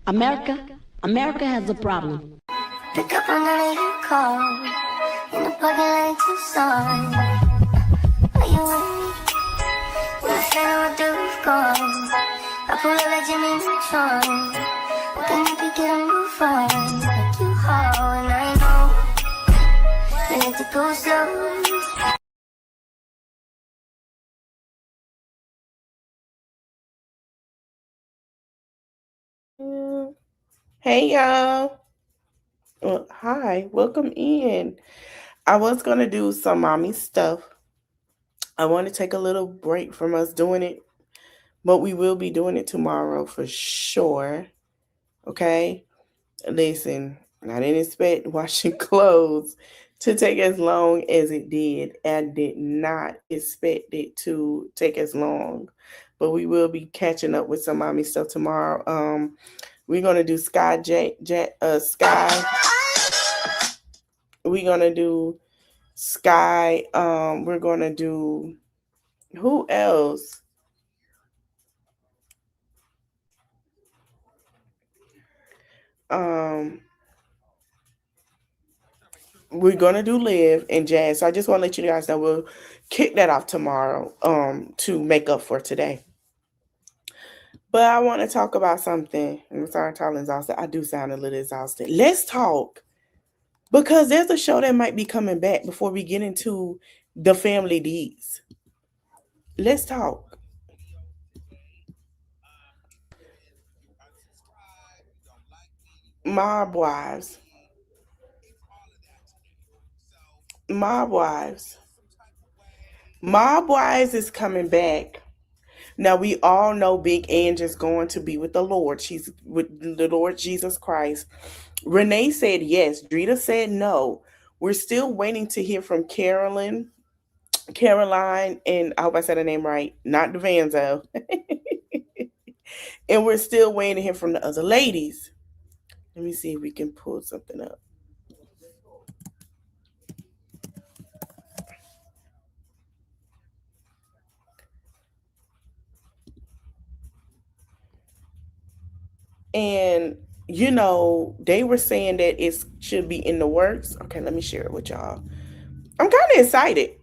America has a problem. Pick up on none of your calls. In the parking lot, Tucson. Are you with me? When I stand with the roof gone, I pull up like Jimmy Neutron. Then you can get a move on. Like you haul, and I know you need to go slow. Hey y'all. Well, hi, welcome in. I was going to do some mommy stuff. I want to take a little break from us doing it, but we will be doing it tomorrow for sure. Okay? Listen, I didn't expect washing clothes to take as long as it did. I did not expect it to take as long, but we will be catching up with some mommy stuff tomorrow. We're gonna do Sky. We're gonna do Sky. We're gonna do who else? Um, we're gonna do Live and Jazz. So I just want to let you guys know we'll kick that off tomorrow. To make up for today. But I want to talk about something. I'm sorry, I'm talking exhausted. I do sound a little exhausted. Let's talk. Because there's a show that might be coming back before we get into the family deeds. Let's talk. Mob Wives. Mob Wives. Mob Wives is coming back. Now we all know Big Ange is going to be with the Lord. She's with the Lord Jesus Christ. Renee said yes. Drita said no. We're still waiting to hear from Caroline, and I hope I said her name right, not Devanzo. And we're still waiting to hear from the other ladies. Let me see if we can pull something up. And they were saying that it should be in the works. Okay, let me share it with y'all. I'm kind of excited.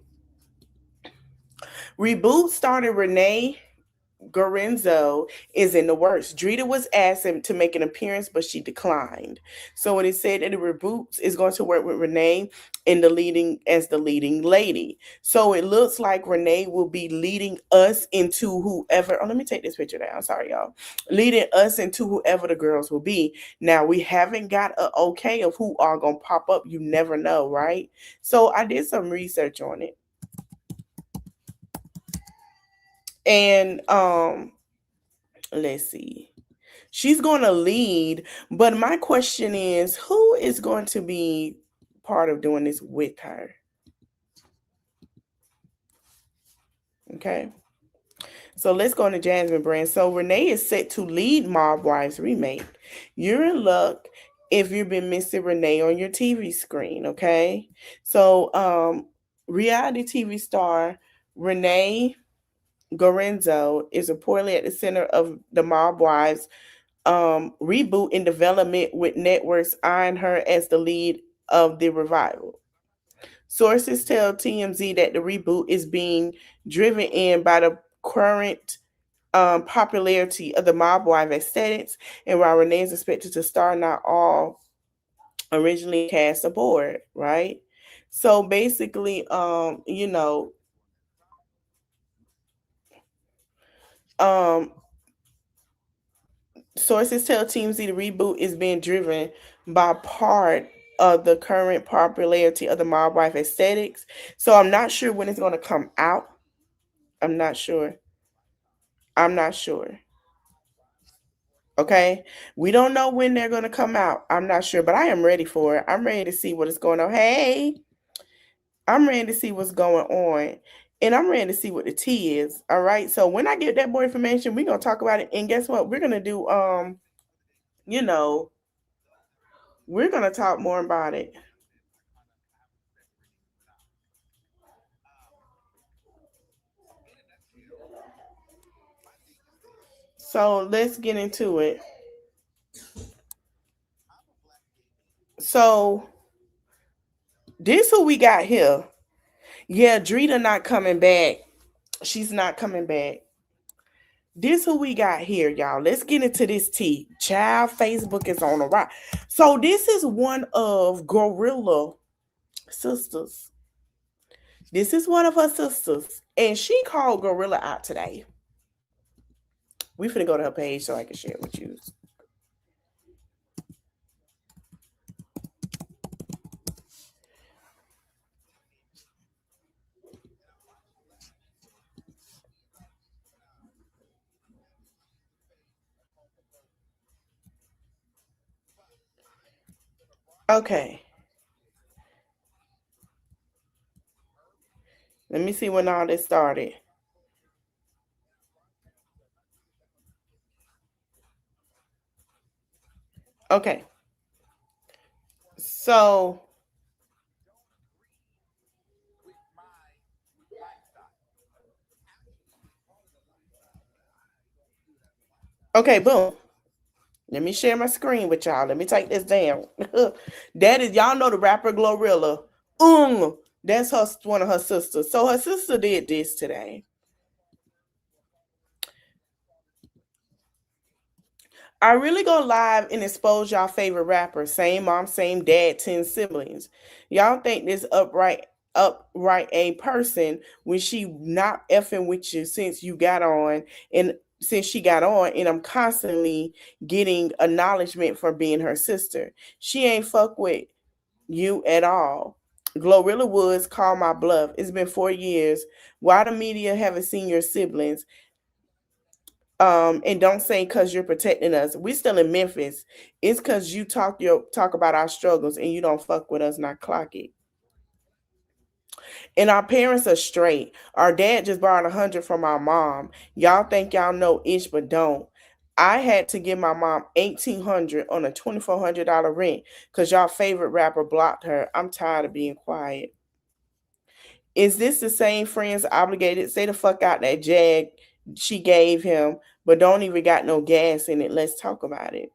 Reboot started Renee Gorenzo is in the works. Drita was asked to make an appearance, but she declined. So it is said that the Reboot is going to work with Renee in the leading lady. So it looks like Renee will be leading us into whoever. Oh, let me take this picture down. Sorry, y'all. Leading us into whoever the girls will be. Now we haven't got an okay of who are gonna pop up. You never know, right? So I did some research on it. And let's see. She's going to lead, but my question is who is going to be part of doing this with her? Okay. So let's go into Jasmine Brand. So Renee is set to lead Mob Wives remake. You're in luck if you've been missing Renee on your TV screen, okay? So reality TV star Renee Gorenzo is reportedly at the center of the Mob Wives reboot in development, with networks eyeing her as the lead of the revival. Sources tell TMZ that the reboot is being driven in by the current popularity of the mob wife aesthetics, and while Renee is expected to star, not all originally cast aboard, right? So basically, um, sources tell TMZ the reboot is being driven by part of the current popularity of the mob wife aesthetics. So I'm not sure when it's going to come out. I'm not sure. I'm not sure. Okay. We don't know when they're going to come out. I'm not sure, but I am ready for it. I'm ready to see what is going on. Hey, I'm ready to see what's going on. And I'm ready to see what the tea is. All right. So when I get that more information, we're going to talk about it. And guess what? We're going to do, you know, we're going to talk more about it. So let's get into it. So this who we got here. Yeah, Drita not coming back. She's not coming back. This who we got here, y'all. Let's get into this tea. Child, Facebook is on the right. So this is one of Glorilla sisters. This is one of her sisters, and she called Glorilla out today. We finna go to her page so I can share it with you. Okay, let me see when all this started. Okay, so okay, boom. Let me share my screen with y'all. Let me take this down. That is, y'all know the rapper Glorilla. That's her, one of her sisters. So her sister did this today. I really go live and expose y'all favorite rapper. Same mom, same dad, 10 siblings. Y'all think this upright a person when she not effing with you since you got on and since she got on, and I'm constantly getting acknowledgement for being her sister. She ain't fuck with you at all. Glorilla Woods call my bluff. It's been 4 years. Why the media haven't seen your siblings? And don't say because you're protecting us. We still in Memphis. It's because you talk about our struggles and you don't fuck with us, not clock it. And our parents are straight. Our dad just borrowed 100 from our mom. Y'all think y'all know ish, but don't. I had to give my mom 1,800 on a $2,400 rent because y'all favorite rapper blocked her. I'm tired of being quiet. Is this the same friends obligated? Say the fuck out that Jag she gave him, but don't even got no gas in it. Let's talk about it.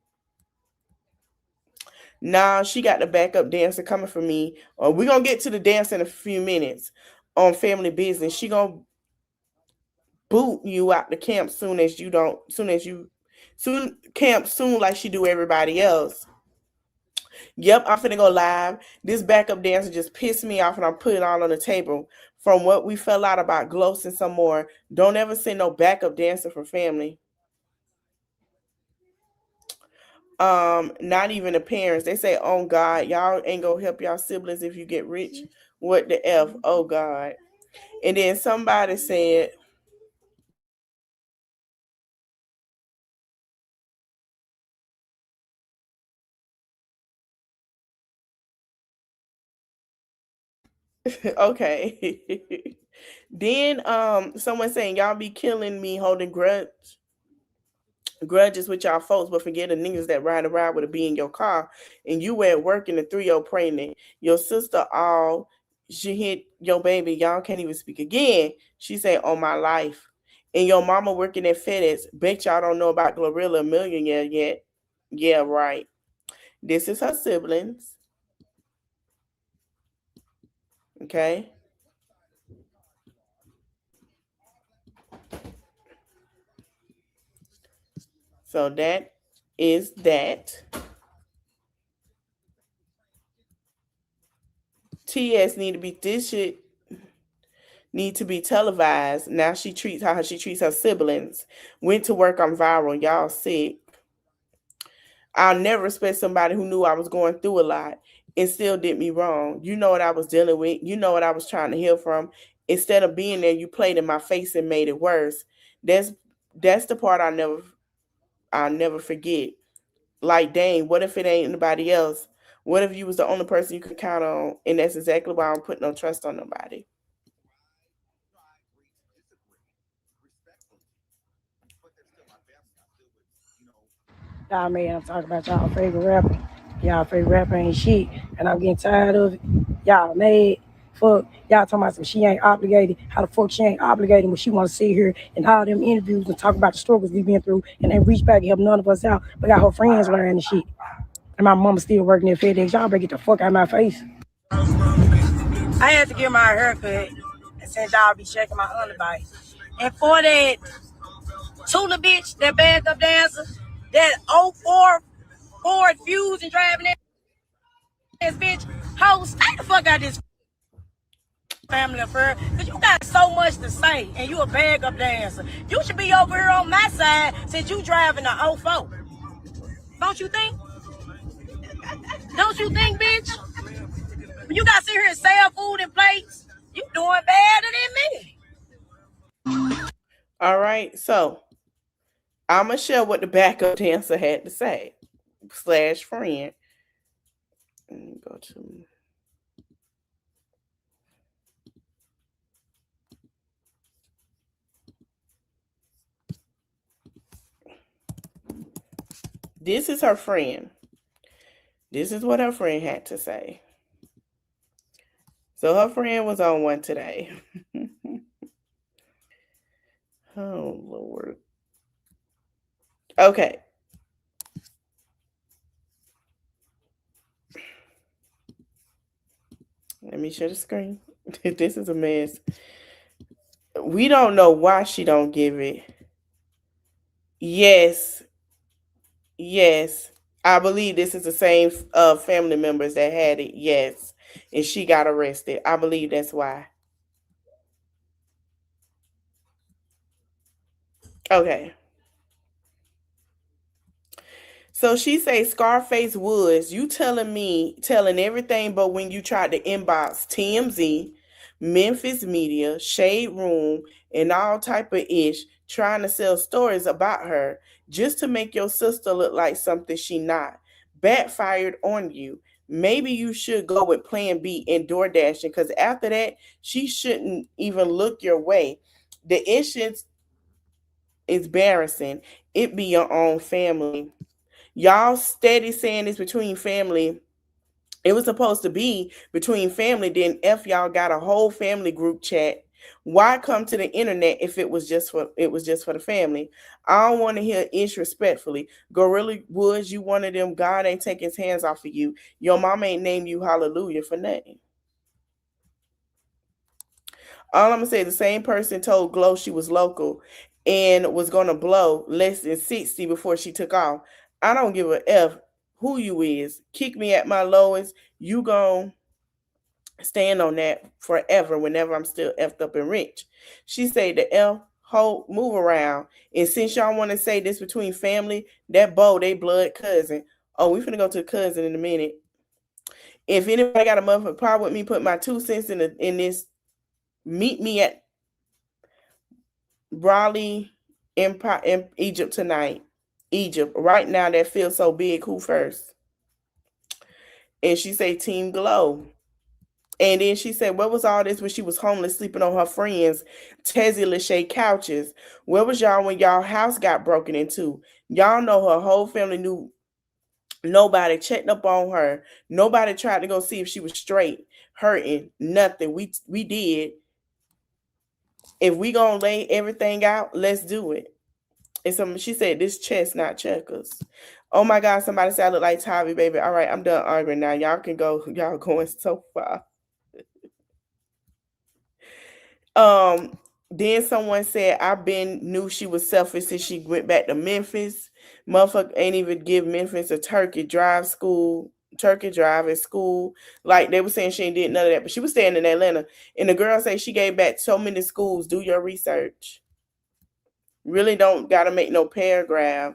Nah, she got the backup dancer coming for me. We're gonna get to the dance in a few minutes on family business. She gonna boot you out the camp soon camp soon like she do everybody else. Yep, I'm finna go live. This backup dancer just pissed me off and I'm putting it all on the table. From what we fell out about Glos and some more, don't ever send no backup dancer for family. Not even the parents. They say, oh God, y'all ain't gonna help y'all siblings if you get rich. What the F? Oh God. And then somebody said, okay. Then someone saying y'all be killing me holding grudges with y'all folks, but forget the niggas that ride around with a bee in your car and you at work and the 3-year pregnant. Your sister all she hit your baby, y'all can't even speak again. She said, on my life. And your mama working at FedEx. Bet y'all don't know about Glorilla Millionaire yet. Yeah, right. This is her siblings. Okay. So that is that. TS need to be this shit need to be televised. Now she treats how she treats her siblings. Went to work on viral. Y'all sick. I'll never respect somebody who knew I was going through a lot and still did me wrong. You know what I was dealing with. You know what I was trying to heal from. Instead of being there, you played in my face and made it worse. That's that's the part I'll never forget. Like, dang, what if it ain't anybody else? What if you was the only person you could count on? And that's exactly why I don't put no trust on nobody. Y'all made I'm talking about y'all favorite rapper. Y'all favorite rapper ain't shit. And I'm getting tired of it. Y'all mad. Fuck. Y'all talking about some she ain't obligated. How the fuck she ain't obligated when she wanna sit here and all them interviews and talk about the struggles we been through and then reach back and help none of us out. But got her friends wearing the shit. And my mama still working at FedEx. Y'all better get the fuck out of my face. I had to get my haircut, and since y'all be checking my underbite. And for that Tula bitch, that backup dancer, that '04 Ford Fusion driving this bitch, ho, stay the fuck out of this family affair, because you got so much to say, and you a backup dancer. You should be over here on my side since you driving the '04. Don't you think? Don't you think, bitch? When you got to sit here and sell food and plates, you doing better than me. All right, so I'm gonna share what the backup dancer had to say slash friend. Let me go to. This is her friend. This is what her friend had to say. So her friend was on one today. Oh, Lord. Okay. Let me share the screen. This is a mess. We don't know why she don't give it. Yes. Yes. I believe this is the same family members that had it. Yes. And she got arrested. I believe that's why. Okay. So she say Scarface Woods, you telling everything but when you tried to inbox TMZ, Memphis Media, Shade Room, and all type of ish, trying to sell stories about her just to make your sister look like something she not. Backfired on you. Maybe you should go with Plan B and door dashing, because after that, she shouldn't even look your way. The issues is embarrassing. It be your own family. Y'all steady saying it's between family. It was supposed to be between family. Then y'all got a whole family group chat. Why come to the internet if it was just for the family? I don't want to hear ish respectfully. Glorilla Woods, you one of them. God ain't taking his hands off of you. Your mama ain't named you hallelujah for nothing. All I'm gonna say, the same person told Glow she was local and was gonna blow less than 60 before she took off. I don't give a F who you is. Kick me at my lowest. You gon' stand on that forever whenever I'm still effed up and rich. She say the F whole move around. And since y'all want to say this between family, that Bo, they blood cousin. Oh, we finna go to the cousin in a minute. If anybody got a motherfucking problem with me, put my 2 cents in this. Meet me at Raleigh, Empire, in Egypt tonight. Egypt right now. That feels so big. Who first? And she say Team Glow. And then she said, "What was all this when she was homeless, sleeping on her friends' Tezzy Lachey couches? Where was y'all when y'all house got broken into? Y'all know her whole family knew. Nobody checked up on her. Nobody tried to go see if she was straight, hurting. Nothing. We did. If we gonna lay everything out, let's do it." And she said, "This chess, not checkers." Oh my God, somebody said I look like Tavi, baby. All right, I'm done arguing now. Y'all can go. Y'all going so far. Then someone said, "I been knew she was selfish since she went back to Memphis. Motherfucker ain't even give Memphis a turkey drive at school. Like they were saying she ain't did none of that, but she was staying in Atlanta. And the girl say she gave back so many schools. Do your research. Really don't gotta make no paragraph.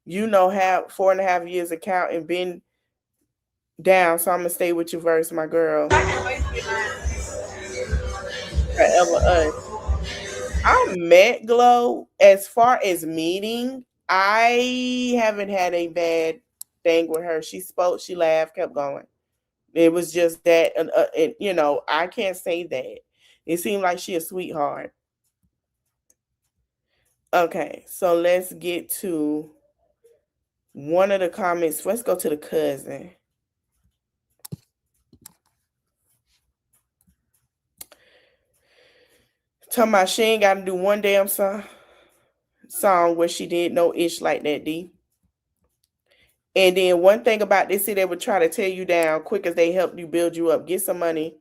You know, have 4.5 years account and been down, so I'm gonna stay with your verse, my girl. Forever us. I met Glow. As far as meeting, I haven't had a bad thing with her. She spoke, she laughed, kept going. It was just that, I can't say that. It seemed like she a sweetheart. Okay, so let's get to one of the comments. Let's go to the cousin. Talking about she ain't got to do one damn song where she did no ish like that, D. And then one thing about this, see, they would try to tear you down quick as they help you build you up. Get some money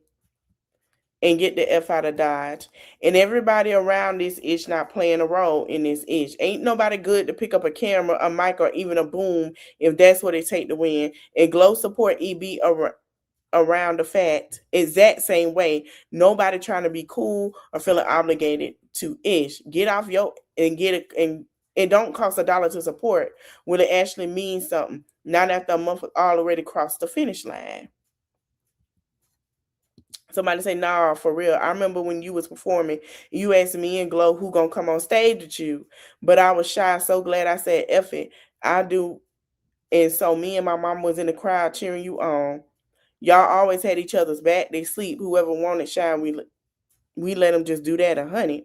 and get the F out of Dodge. And everybody around this ish not playing a role in this ish. Ain't nobody good to pick up a camera, a mic, or even a boom if that's what it take to win. And Glow support EB around the fact exact same way. Nobody trying to be cool or feeling obligated to ish. Get off your and get it, and it don't cost $1 to support. Will it actually mean something? Not after a month already crossed the finish line. Somebody say, nah, for real. I remember when you was performing, you asked me and Glow who gonna come on stage with you. But I was shy, so glad I said, F it. I do. And so me and my mom was in the crowd cheering you on. Y'all always had each other's back. They sleep. Whoever wanted shine, we let them just do that. 100.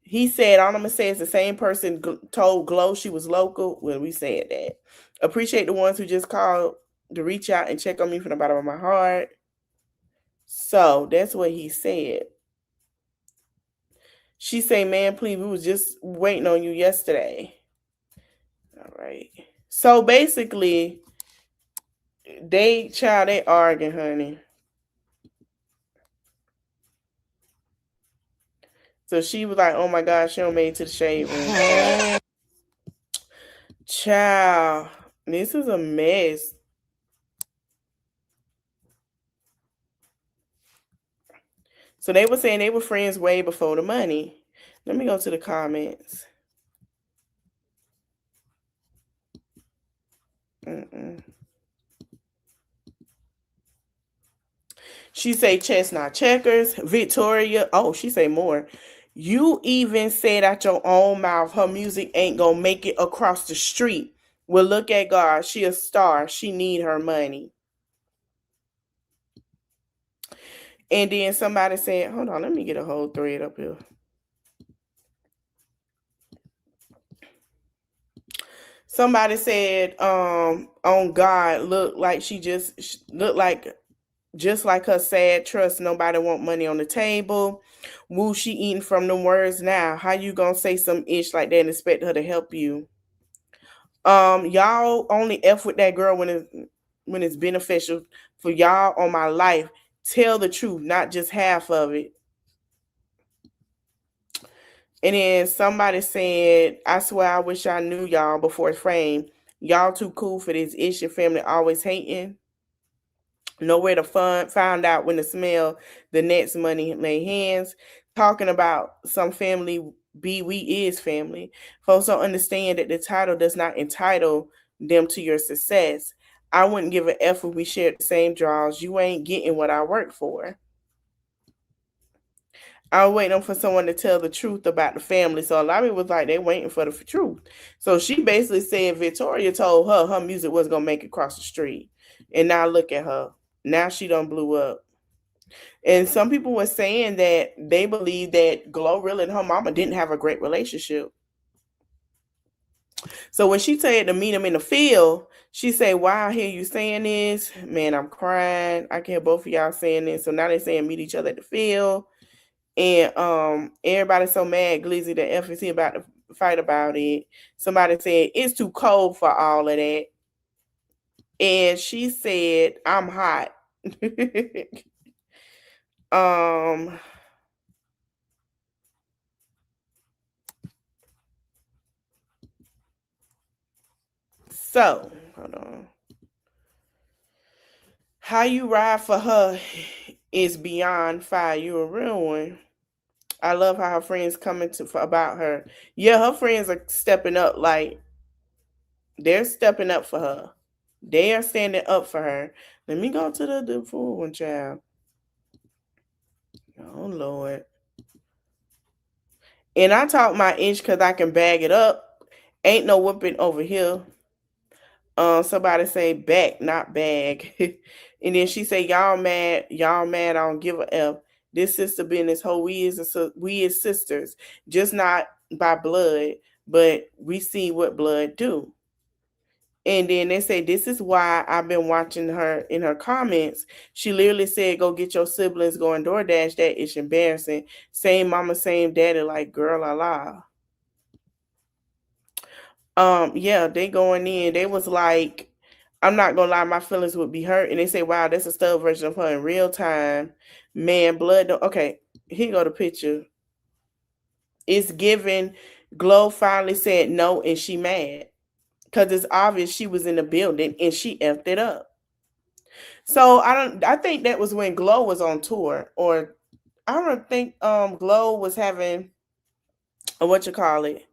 He said, all I'm gonna say is the same person told Glow she was local. Well, we said that. Appreciate the ones who just called to reach out and check on me from the bottom of my heart. So that's what he said. She say, man, please, we was just waiting on you yesterday. All right. So basically, they arguing, honey. So she was like, oh my God, she don't made it to the shade room. Child, this is a mess. So they were saying they were friends way before the money. Let me go to the comments. She say chestnut checkers. Victoria, oh, she say more. You even said out your own mouth her music ain't gonna make it across the street. Well, look at God. She a star. She need her money. And then somebody said, hold on, let me get a whole thread up here. Somebody said, on God, look like she just looked like just like her sad trust. Nobody want money on the table. Woo, she eating from them words now. How you gonna say some ish like that and expect her to help you? Y'all only F with that girl when it's beneficial for y'all on my life. Tell the truth, not just half of it. And then somebody said, I swear I wish I knew y'all before fame. Y'all too cool for this issue. Family always hating. Nowhere to find out when to smell the next money lay hands. Talking about some family we is family. Folks don't understand that the title does not entitle them to your success. I wouldn't give an F if we shared the same draws. You ain't getting what I work for. I was waiting for someone to tell the truth about the family. So a lot of people was like, they waiting for the truth. So she basically said Victoria told her music was going to make it across the street. And now look at her. Now she done blew up. And some people were saying that they believe that Glorilla and her mama didn't have a great relationship. So when she said to meet him in the field, she said, wow, I hear you saying this. Man, I'm crying. I can hear both of y'all saying this. So now they're saying meet each other at the field. And everybody's so mad, Glizzy, the FNC about to fight about it. Somebody said it's too cold for all of that. And she said, I'm hot. So hold on. How you ride for her is beyond fire. You a real one. I love how her friends coming to about her. Yeah, her friends are stepping up. Like they're stepping up for her. They are standing up for her. Let me go to the full one, child. Oh Lord. And I talk my inch because I can bag it up. Ain't no whipping over here. Somebody say back, not bag. And then she say, y'all mad, I don't give a F. This sister business whole we is sisters, just not by blood, but we see what blood do. And then they say, this is why I've been watching her in her comments. She literally said, go get your siblings going DoorDash. That is embarrassing. Same mama, same daddy, like girl, la la. Yeah, they going in. They was like, I'm not gonna lie, my feelings would be hurt. And they say, wow, that's a stub version of her in real time. Man, blood don't okay. Here go the picture. It's given. Glow finally said no, and she mad. Cause it's obvious she was in the building and she effed it up. So I think that was when Glow was on tour, or I don't think Glow was having what you call it.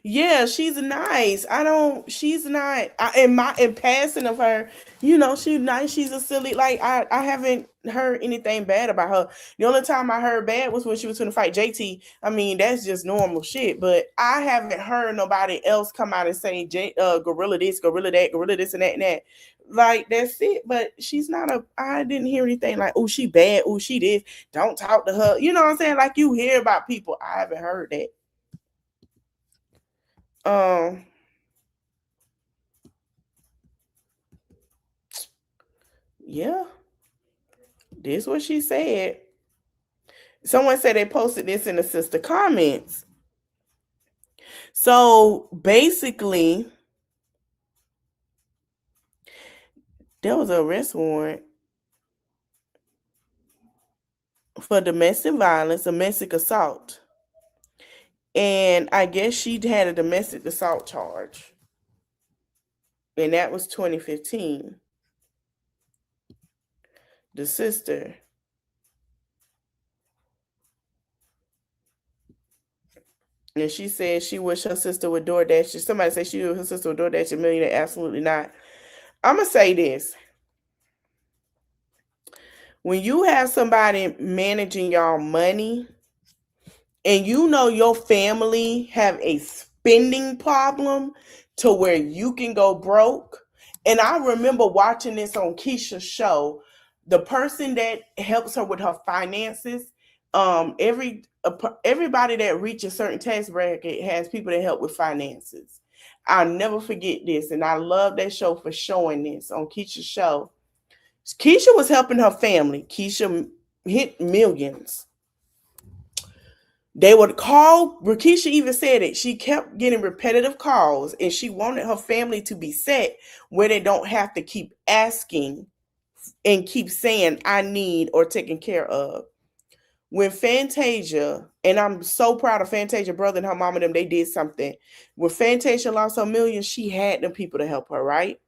Yeah, she's nice. I don't. She's not. In passing of her, she's nice. She's a silly. Like I haven't heard anything bad about her. The only time I heard bad was when she was going to fight JT. I mean, that's just normal shit. But I haven't heard nobody else come out and say Gorilla this, Gorilla that, Gorilla this, and that and that. Like that's it. But she's not a. I didn't hear anything like, oh, she bad. Oh, she this. Don't talk to her. You know what I'm saying? Like you hear about people. I haven't heard that. Um, yeah, this what she said. Someone said they posted this in the sister comments. So basically, there was an arrest warrant for domestic violence, domestic assault. And I guess she had a domestic assault charge. And that was 2015. The sister. And she said she wished her sister would DoorDash. Somebody said she wished her sister would DoorDash a millionaire. Absolutely not. I'm going to say this. When you have somebody managing y'all money, and your family have a spending problem to where you can go broke. And I remember watching this on Keisha's show. The person that helps her with her finances, everybody that reaches a certain tax bracket has people that help with finances. I'll never forget this, and I love that show for showing this on Keisha's show. Keisha was helping her family. Keisha hit millions. They would call. Rakisha even said it. She kept getting repetitive calls, and she wanted her family to be set where they don't have to keep asking and keep saying "I need" or "taken care of." When Fantasia, and I'm so proud of Fantasia brother and her mom and them, they did something. When Fantasia lost her millions, she had them people to help her, right?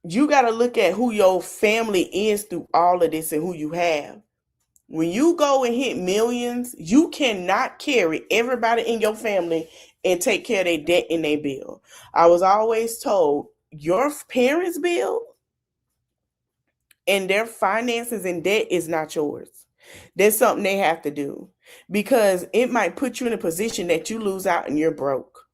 You got to look at who your family is through all of this and who you have. When you go and hit millions, you cannot carry everybody in your family and take care of their debt and their bill. I was always told your parents' bill and their finances and debt is not yours. That's something they have to do because it might put you in a position that you lose out and you're broke.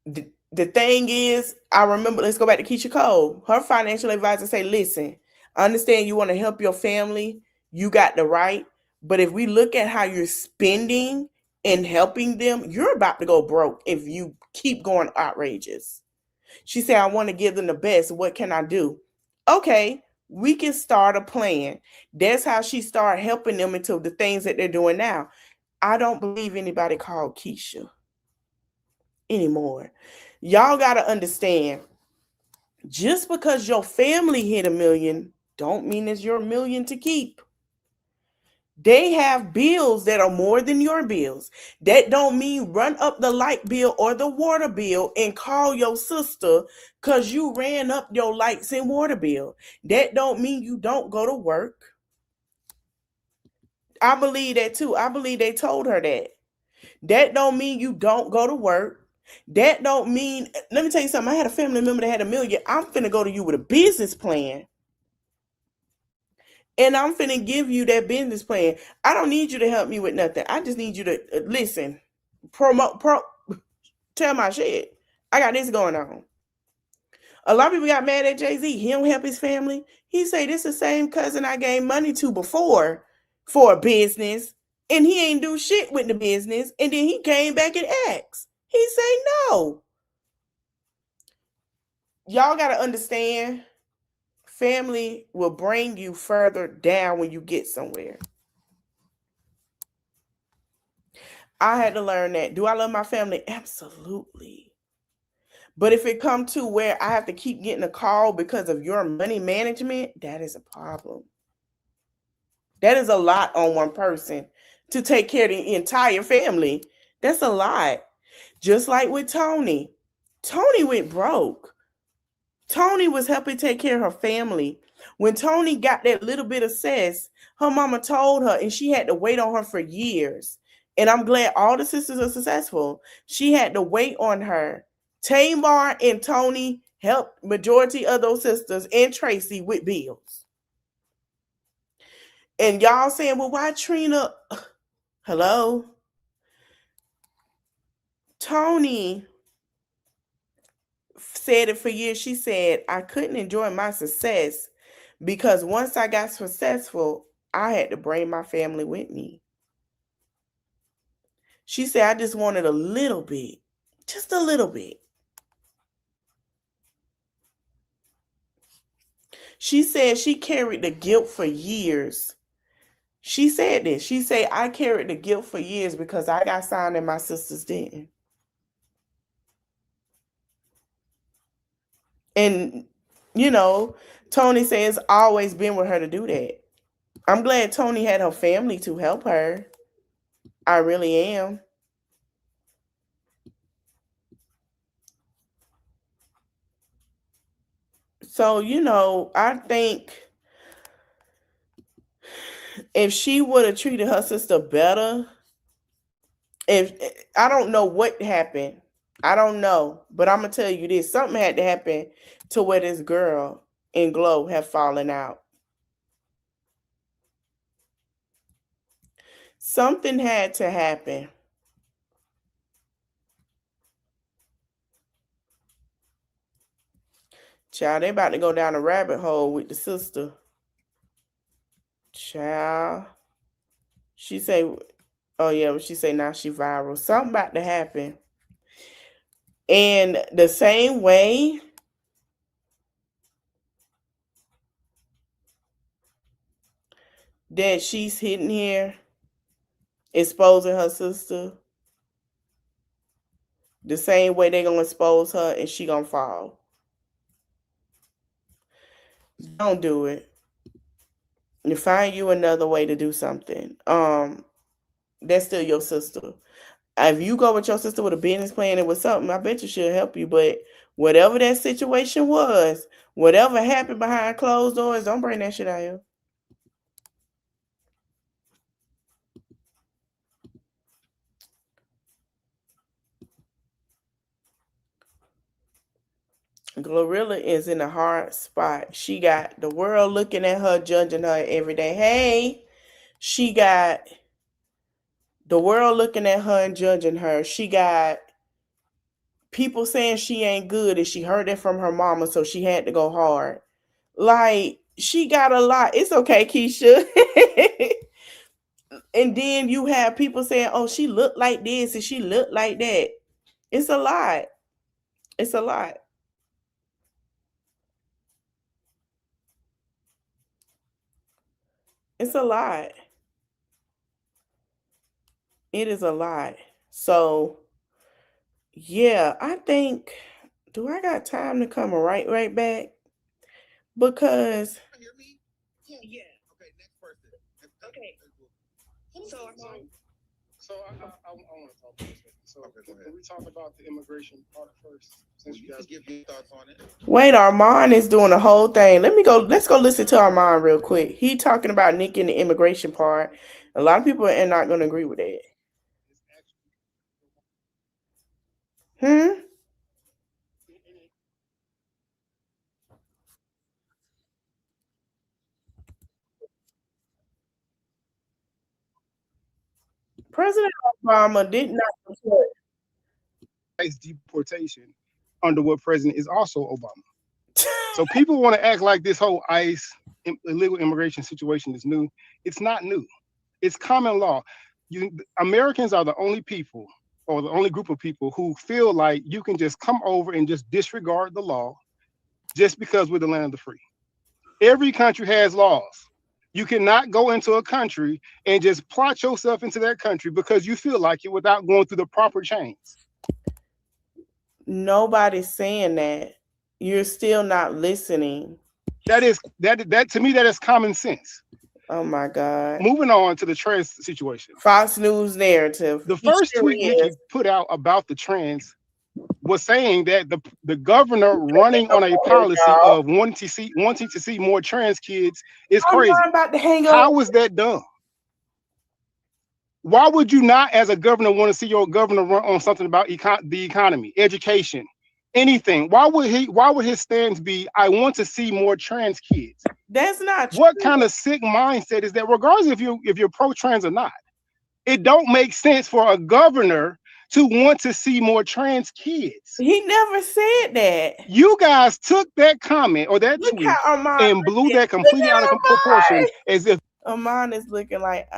The thing is, I remember, let's go back to Keisha Cole. Her financial advisor say, listen, I understand you want to help your family. You got the right. But if we look at how you're spending and helping them, you're about to go broke if you keep going outrageous. She said, I want to give them the best. What can I do? Okay, we can start a plan. That's how she started helping them into the things that they're doing now. I don't believe anybody called Keisha anymore. Y'all got to understand, just because your family hit a million don't mean it's your million to keep. They have bills that are more than your bills. That don't mean run up the light bill or the water bill and call your sister because you ran up your lights and water bill. That don't mean you don't go to work. I believe that too. I believe they told her that. That don't mean you don't go to work. That don't mean, let me tell you something. I had a family member that had a million. I'm finna go to you with a business plan. And I'm finna give you that business plan. I don't need you to help me with nothing. I just need you to listen, tell my shit. I got this going on. A lot of people got mad at Jay-Z. He don't help his family. He say, this the same cousin I gave money to before for a business. And he ain't do shit with the business. And then he came back and asked. He say no. Y'all got to understand, family will bring you further down when you get somewhere. I had to learn that. Do I love my family? Absolutely. But if it come to where I have to keep getting a call because of your money management, that is a problem. That is a lot on one person to take care of the entire family. That's a lot. Just like with Tony. Tony went broke. Tony was helping take care of her family. When Tony got that little bit of cess, her mama told her, and she had to wait on her for years. And I'm glad all the sisters are successful. She had to wait on her. Tamar and Tony helped majority of those sisters and Tracy with bills. And y'all saying, well, why Trina? Hello? Tony said it for years. She said, I couldn't enjoy my success because once I got successful, I had to bring my family with me. She said, I just wanted a little bit, just a little bit. She said she carried the guilt for years. She said this. She said, I carried the guilt for years because I got signed and my sisters didn't. And, you know, Tony says always been with her to do that. I'm glad Tony had her family to help her. I really am. So, I think if she would have treated her sister better, if I don't know what happened, I don't know, but I'm gonna tell you this: something had to happen to where this girl and Glow have fallen out. Something had to happen. Child, they about to go down a rabbit hole with the sister. Child, she say, oh yeah, she say now she viral. Something about to happen. And the same way that she's hitting here, exposing her sister, the same way they gonna expose her and she gonna fall. Don't do it. You find you another way to do something. That's still your sister. If you go with your sister with a business plan and with something, I bet you she'll help you. But whatever that situation was, whatever happened behind closed doors, don't bring that shit out here. Glorilla is in a hard spot. She got the world looking at her, judging her every day. Hey, she got the world looking at her and judging her. She got people saying she ain't good and she heard it from her mama, so she had to go hard. Like, she got a lot. It's okay, Keisha. And then you have people saying, oh, she looked like this and she looked like that. It's a lot. It's a lot. It's a lot. It is a lot. So, yeah, I think, do I got time to come right back? Because So I want to talk about this. So can we talk about the immigration part first? Since you guys give your thoughts on it. wait, Armand is doing the whole thing. Let's go listen to Armand real quick. He talking about Nick and the immigration part. A lot of people are not gonna agree with that. Hmm? President Obama did not support. ICE deportation under what president is also Obama. So people want to act like this whole ICE illegal immigration situation is new. It's not new. It's common law. Americans are the only people or the only group of people who feel like you can just come over and just disregard the law just because we're the land of the free. Every country has laws. You cannot go into a country and just plot yourself into that country because you feel like it without going through the proper chains. Nobody's saying that. You're still not listening. That to me, that is common sense. Oh my God. Moving on to the trans situation. Fox News narrative. The He first sure tweet Nikki is. put out about the trans was saying that the governor running on a policy of wanting to see more trans kids is crazy. I'm about to hang up. How is that done? Why would you not, as a governor, want to see your governor run on something about the economy, education, anything? Why would his stance be, I want to see more trans kids? That's not true. What kind of sick mindset is that, regardless if you're pro-trans or not? It don't make sense for a governor to want to see more trans kids. He never said that. You guys took that comment or that tweet and blew that completely out of proportion, as if Amon is looking like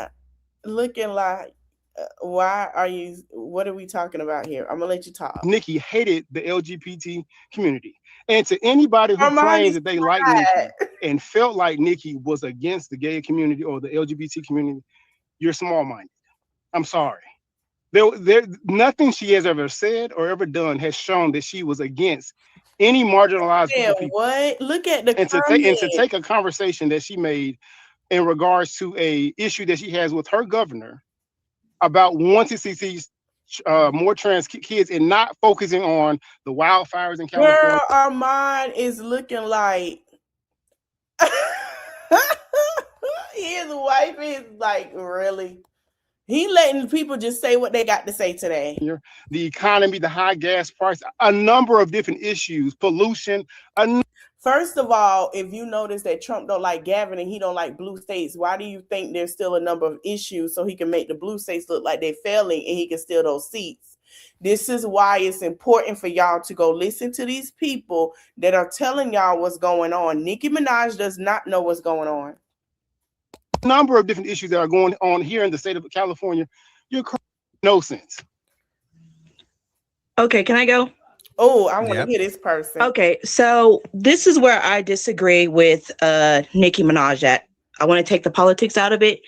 what are we talking about here? I'm gonna let you talk. Nikki hated the LGBT community. And to anybody who claims that they like Nikki and felt like Nikki was against the gay community or the LGBT community, you're small-minded. I'm sorry. Nothing she has ever said or ever done has shown that she was against any marginalized group of people. What? Look at the and to take a conversation that she made in regards to a issue that she has with her governor about wanting to see more trans kids and not focusing on the wildfires in California. Girl, Armand is looking like his wife is like, really? He letting people just say what they got to say today. The economy, the high gas price, a number of different issues, pollution. First of all, if you notice that Trump don't like Gavin and he don't like blue states, why do you think there's still a number of issues so he can make the blue states look like they're failing and he can steal those seats? This is why it's important for y'all to go listen to these people that are telling y'all what's going on. Nicki Minaj does not know what's going on. Number of different issues that are going on here in the state of California. You're no sense. Okay, can I go? Oh, I want to hear this person. Okay, so this is where I disagree with Nicki Minaj at. I want to take the politics out of it.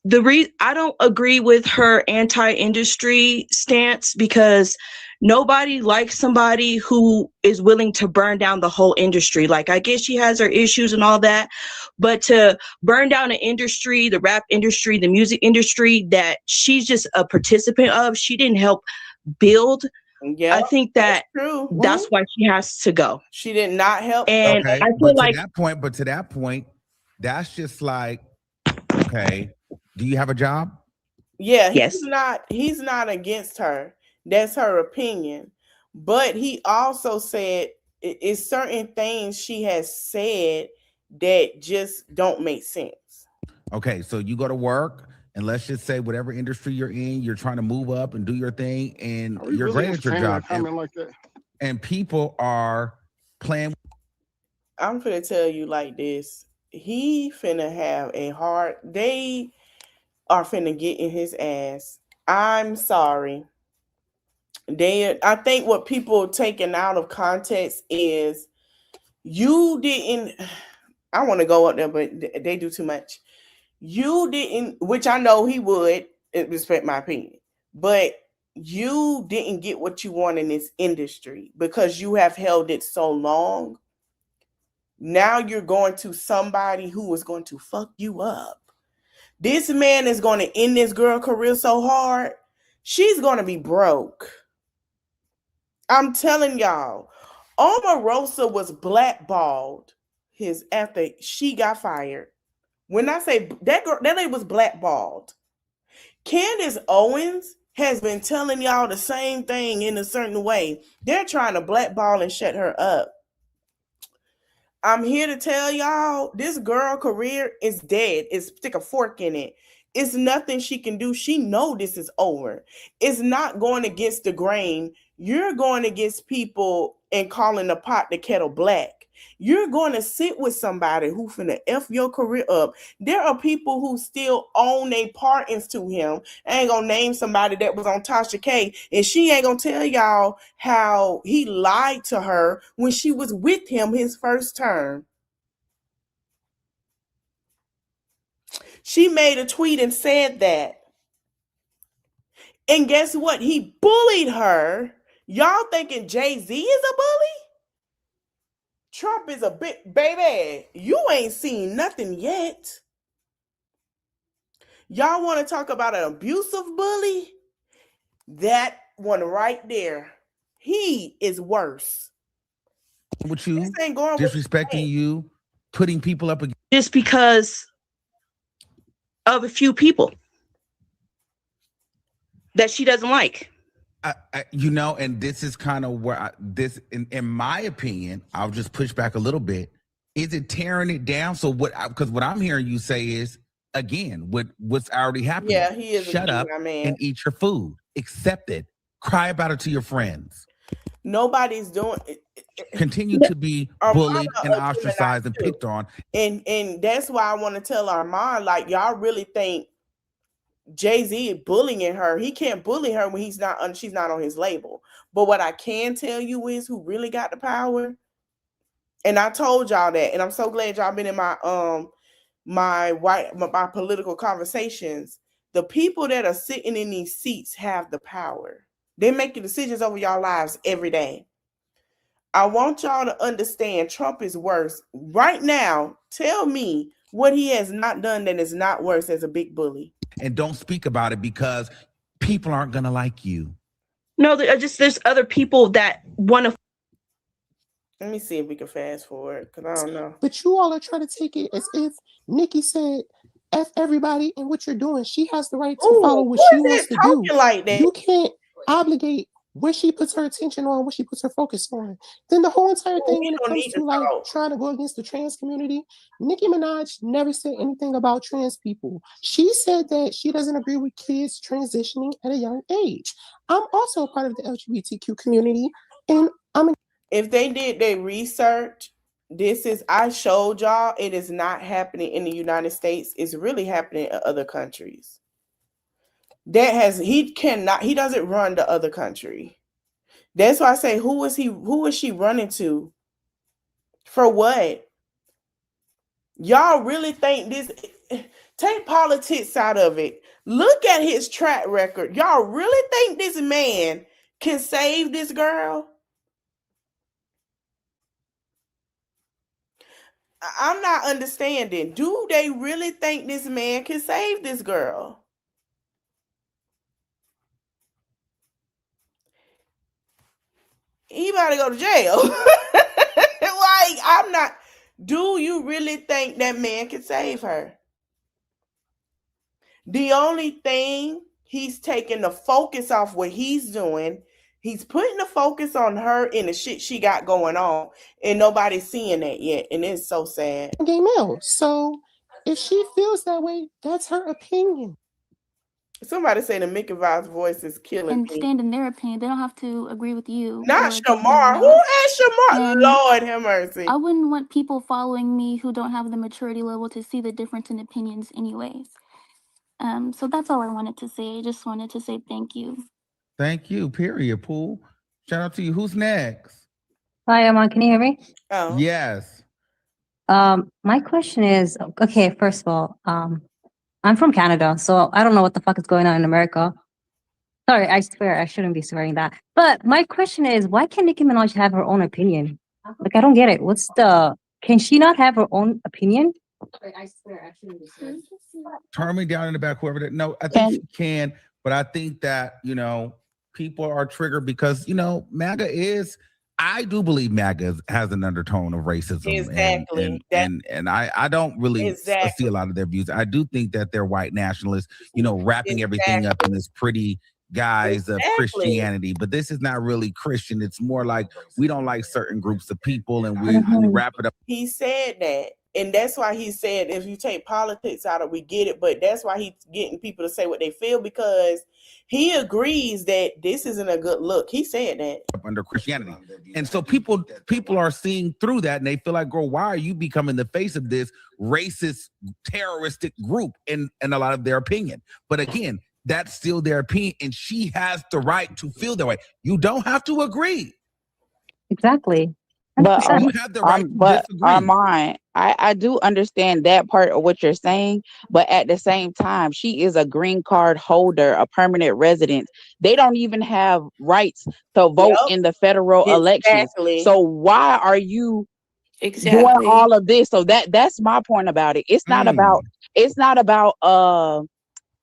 I don't agree with her anti-industry stance because nobody likes somebody who is willing to burn down the whole industry. Like, I guess she has her issues and all that, but to burn down an industry, the rap industry, the music industry that she's just a participant of, she didn't help build. Yeah, I think that's why she has to go. She did not help. And okay, I feel like to that point, that's just like, okay, do you have a job? Yeah, yes. He's not against her. That's her opinion. But he also said it's certain things she has said that just don't make sense. Okay, so you go to work, and let's just say whatever industry you're in, you're trying to move up and do your thing, and you're really great at your job. And people are playing. I'm finna tell you like this. He finna have a hard. They are finna get in his ass. I'm sorry. I think what people taking out of context is you didn't. I want to go up there, but they do too much. You didn't, which I know he would respect my opinion, but you didn't get what you want in this industry because you have held it so long. Now you're going to somebody who is going to fuck you up. This man is going to end this girl career so hard. She's going to be broke. I'm telling y'all, Omarosa was blackballed after she got fired. When I say that lady was blackballed. Candace Owens has been telling y'all the same thing in a certain way. They're trying to blackball and shut her up. I'm here to tell y'all this girl career is dead. Stick a fork in it. It's nothing she can do. She know this is over. It's not going against the grain. You're going against people and calling the pot the kettle black. You're going to sit with somebody who finna F your career up. There are people who still own their partners to him. I ain't gonna name somebody that was on Tasha K, and she ain't gonna tell y'all how he lied to her when she was with him his first term. She made a tweet and said that. And guess what? He bullied her. Y'all thinking Jay-Z is a bully? Trump is a big baby. You ain't seen nothing yet. Y'all want to talk about an abusive bully? That one right there. He is worse. With you, This ain't going disrespecting you, putting people up against just because of a few people that she doesn't like. And this is kind of where in my opinion, I'll just push back a little bit. Is it tearing it down? So because what I'm hearing you say is, again, what's already happening. Yeah, he is. Shut up and eat your food. Accept it. Cry about it to your friends. Nobody's doing it. Continue to be bullied and ostracized and picked on. And that's why I want to tell Armand, like, y'all really think Jay-Z is bullying her. He can't bully her when she's not on his label. But what I can tell you is who really got the power. And I told y'all that, and I'm so glad y'all been in my political conversations. The people that are sitting in these seats have the power. They make the decisions over y'all lives every day. I want y'all to understand Trump is worse. Right now, tell me what he has not done that is not worse as a big bully. And don't speak about it because people aren't going to like you. No, there's other people that want to. Let me see if we can fast forward, because I don't know. But you all are trying to take it as if Nikki said, F everybody and what you're doing. She has the right to follow what she wants to do. Like that? You can't obligate what she puts her attention on, what she puts her focus on. Then the whole entire thing when it comes to like trying to go against the trans community, Nicki Minaj never said anything about trans people. She said that she doesn't agree with kids transitioning at a young age. I'm also a part of the LGBTQ community, and if they did their research, I showed y'all, it is not happening in the United States. It's really happening in other countries. He doesn't run the other country. That's why I say, who is she running to? For what? Y'all really think this? Take politics out of it. Look at his track record. Y'all really think this man can save this girl? I'm not understanding. Do they really think this man can save this girl? He about to go to jail. Like, I'm not. Do you really think that man can save her? The only thing, he's taking the focus off what he's doing. He's putting the focus on her and the shit she got going on, and nobody's seeing that yet, and it's so sad. Gay male. So if she feels that way, that's her opinion. Somebody say the Mickey Mouse voice is killing and stand in their opinion. They don't have to agree with you. Not or Shamar. Who is Shamar? And Lord have mercy. I wouldn't want people following me who don't have the maturity level to see the difference in opinions anyways. So that's all I wanted to say. I just wanted to say thank you. Thank you, period, Pooh. Shout out to you. Who's next? Hi, Amon. Can you hear me? Oh. Yes. My question is, okay, first of all, I'm from Canada, so I don't know what the fuck is going on in America. Sorry, I swear I shouldn't be swearing that. But my question is, why can't Nicki Minaj have her own opinion? Like, I don't get it. Can she not have her own opinion? I swear I shouldn't be swearing. Turn me down in the back, whoever that. No, I think she can, but I think that, people are triggered because, MAGA is, I do believe MAGA has an undertone of racism. Exactly. And I don't really see a lot of their views. I do think that they're white nationalists, wrapping everything up in this pretty guise of Christianity. But this is not really Christian. It's more like we don't like certain groups of people and we wrap it up. He said that. And that's why he said, if you take politics out of it, we get it. But that's why he's getting people to say what they feel, because he agrees that this isn't a good look. He said that. Under Christianity. And so people are seeing through that and they feel like, girl, why are you becoming the face of this racist, terroristic group in a lot of their opinion? But again, that's still their opinion and she has the right to feel that way. You don't have to agree. Exactly. But You have the right to disagree. Armand, I do understand that part of what you're saying, but at the same time, she is a green card holder, a permanent resident. They don't even have rights to vote in the federal elections. So why are you doing all of this? So that's my point about it. It's not about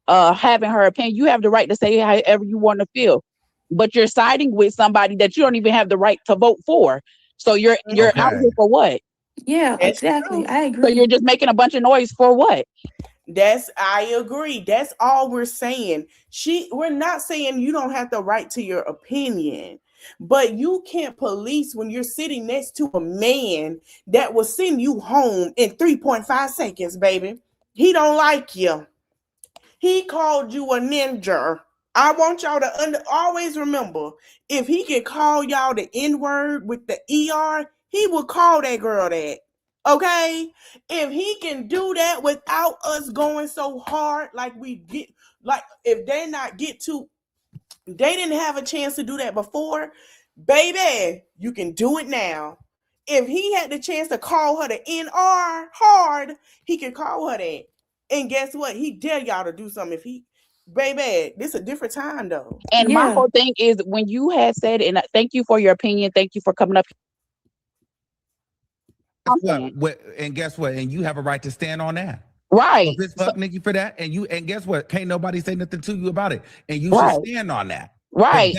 having her opinion. You have the right to say however you want to feel, but you're siding with somebody that you don't even have the right to vote for. So you're out here for what? Yeah, exactly. I agree. So you're just making a bunch of noise for what? I agree. That's all we're saying. We're not saying you don't have the right to your opinion, but you can't police when you're sitting next to a man that will send you home in 3.5 seconds, baby. He don't like you. He called you a ninja. I want y'all to always remember, if he can call y'all the N-word with the ER, he will call that girl that. Okay? If he can do that without us going so hard like we get, like if they didn't have a chance to do that before, baby, you can do it now. If he had the chance to call her the NR hard, he can call her that. And guess what? He dare y'all to do something. Baby, this is a different time though. And my whole thing is when you had said, and thank you for your opinion, thank you for coming up. And guess what? And you have a right to stand on that. Right. So fuck Nikki for that. And guess what? Can't nobody say nothing to you about it. And you should stand on that. Right.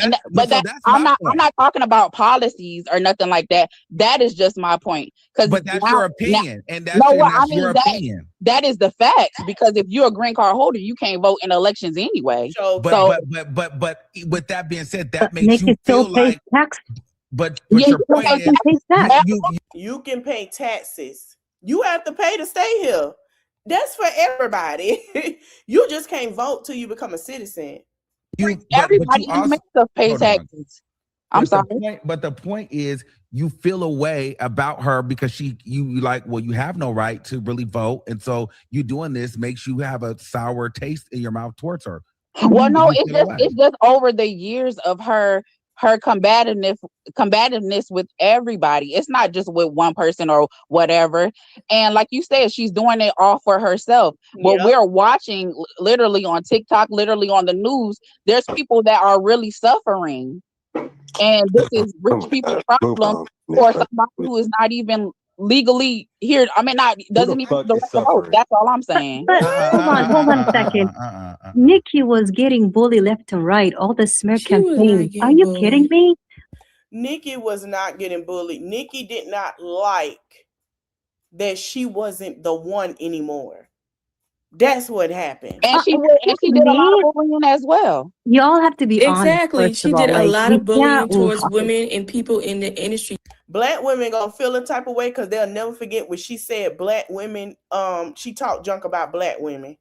I'm not talking about policies or nothing like that. That is just my point. But that's your opinion. Your opinion. That is the facts, because if you're a green card holder, you can't vote in elections anyway. But with that being said, that makes you feel like tax. But your point is you can pay taxes. You have to pay to stay here. That's for everybody. You just can't vote till you become a citizen. Everybody makes us pay taxes. I'm sorry. But the point is, you feel a way about her because you like, well, you have no right to really vote. And so you doing this makes you have a sour taste in your mouth towards her. Well, no, it's just over the years of her combativeness with everybody. It's not just with one person or whatever. And like you said, she's doing it all for herself. But we're watching literally on TikTok, literally on the news, there's people that are really suffering. And this is rich people's problem for somebody who is not even legally here. I mean, doesn't even the right to vote. That's all I'm saying. But hold on a second. Nikki was getting bullied left and right. All the smear campaign. Are you kidding me? Nikki was not getting bullied. Nikki did not like that she wasn't the one anymore. That's what happened. And she did a lot of bullying as well. Y'all have to be honest. Exactly. She did a lot of bullying towards women and people in the industry. Black women gonna feel a type of way because they'll never forget what she said. Black women, she talked junk about black women.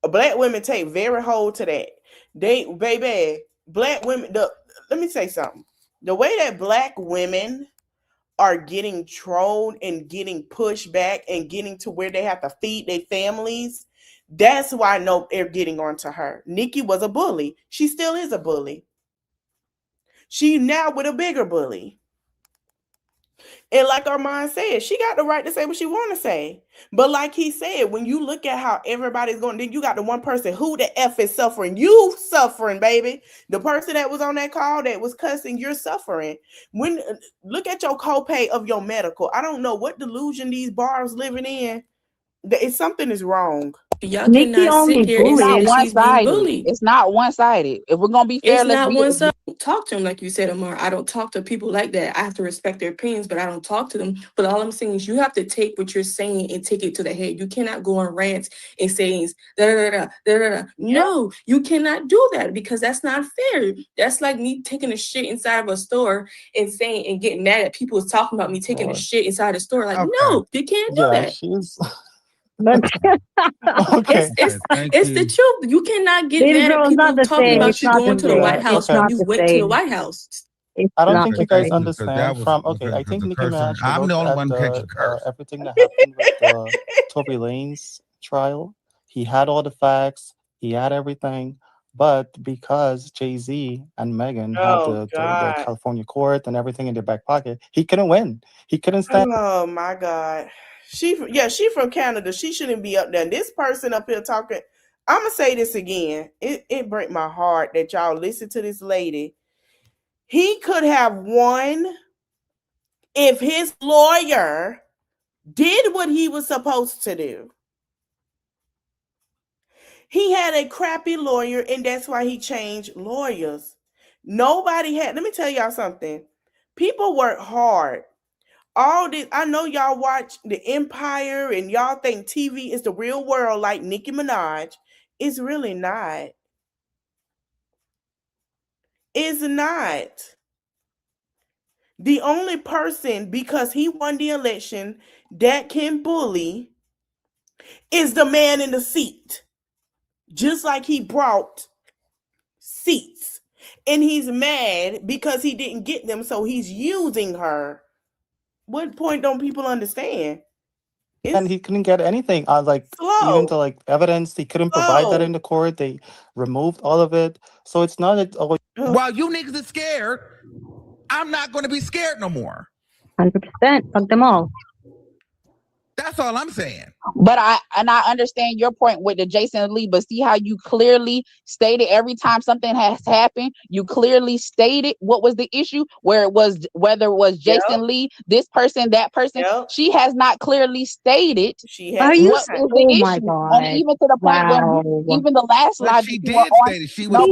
Black women take very hold to that. Black women. Let me say something. The way that black women are getting trolled and getting pushed back and getting to where they have to feed their families, that's why they're getting onto her. Nikki was a bully. She still is a bully. She now with a bigger bully. And like Armand said, she got the right to say what she want to say. But like he said, when you look at how everybody's going, then you got the one person who the F is suffering. You suffering, baby. The person that was on that call that was cussing, you're suffering. Look at your copay of your medical. I don't know what delusion these bars living in. Something is wrong. Y'all cannot sit here and say she's being bullied. It's not one-sided. If we're gonna be fair, it's not one-sided. Talk to them like you said, Amar. I don't talk to people like that. I have to respect their opinions, but I don't talk to them. But all I'm saying is you have to take what you're saying and take it to the head. You cannot go on rants and saying da da da da da da. No, you cannot do that because that's not fair. That's like me taking a shit inside of a store and saying and getting mad at people who's talking about me taking a shit inside the store. Like, no, you can't do that. It's the truth. You cannot get mad at people talking about you going to the White House when you went to the White House. I don't think you guys understand I think Nicki Minaj I'm the only one catching everything that happened with the Tory Lanez trial. He had all the facts. He had everything. But because Jay-Z and Megan had the California court and everything in their back pocket, he couldn't win. He couldn't stand. Oh my God. She from Canada. She shouldn't be up there. This person up here talking. I'm gonna say this again. It break my heart that y'all listen to this lady. He could have won if his lawyer did what he was supposed to do. He had a crappy lawyer, and that's why he changed lawyers. Nobody had. Let me tell y'all something. People work hard. All this, I know y'all watch The Empire and y'all think TV is the real world like Nicki Minaj. It's really not. It's not. The only person, because he won the election, that can bully is the man in the seat. Just like he brought seats. And he's mad because he didn't get them, so he's using her. What point don't people understand? And he couldn't get anything. Even the evidence, he couldn't provide that in the court. They removed all of it. So it's not while you niggas are scared, I'm not going to be scared no more. 100%. Fuck them all. That's all I'm saying. But I understand your point with the Jason Lee, but see how you clearly stated every time something has happened, you clearly stated what was the issue, whether it was Jason Lee, this person, that person. She has not clearly stated what was the issue. God. And even to the point when even the last live she did state it. She was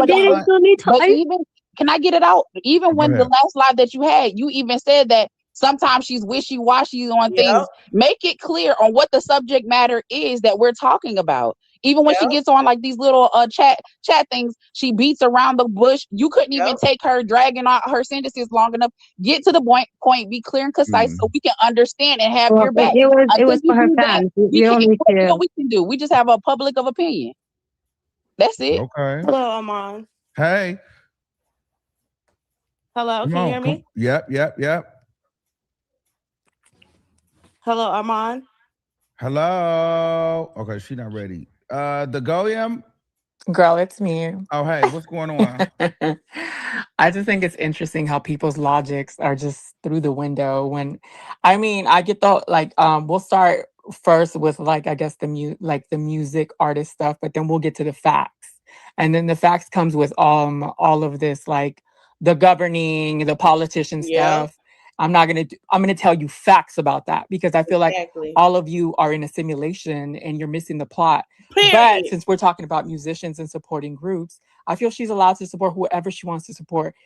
can I get it out? Even when the last live that you had, you even said that sometimes she's wishy-washy on things. Make it clear on what the subject matter is that we're talking about. Even when she gets on like these little chat things, she beats around the bush. You couldn't even take her dragging out her sentences long enough. Get to the point, be clear and concise so we can understand and have your back. It was for her fans. You don't need to. What we can do. We just have a public of opinion. That's it. Okay. Hello, Amon. Hey. Hello, can you hear me? Yep. Hello, Armand. Hello. Okay, she's not ready. The Goyim? Girl, it's me. Oh, hey, what's going on? I just think it's interesting how people's logics are just through the window. I get we'll start first with I guess the music artist stuff, but then we'll get to the facts. And then the facts comes with all of this, the governing, the politician stuff. I'm gonna tell you facts about that because I feel like all of you are in a simulation and you're missing the plot. Period. But since we're talking about musicians and supporting groups, I feel she's allowed to support whoever she wants to support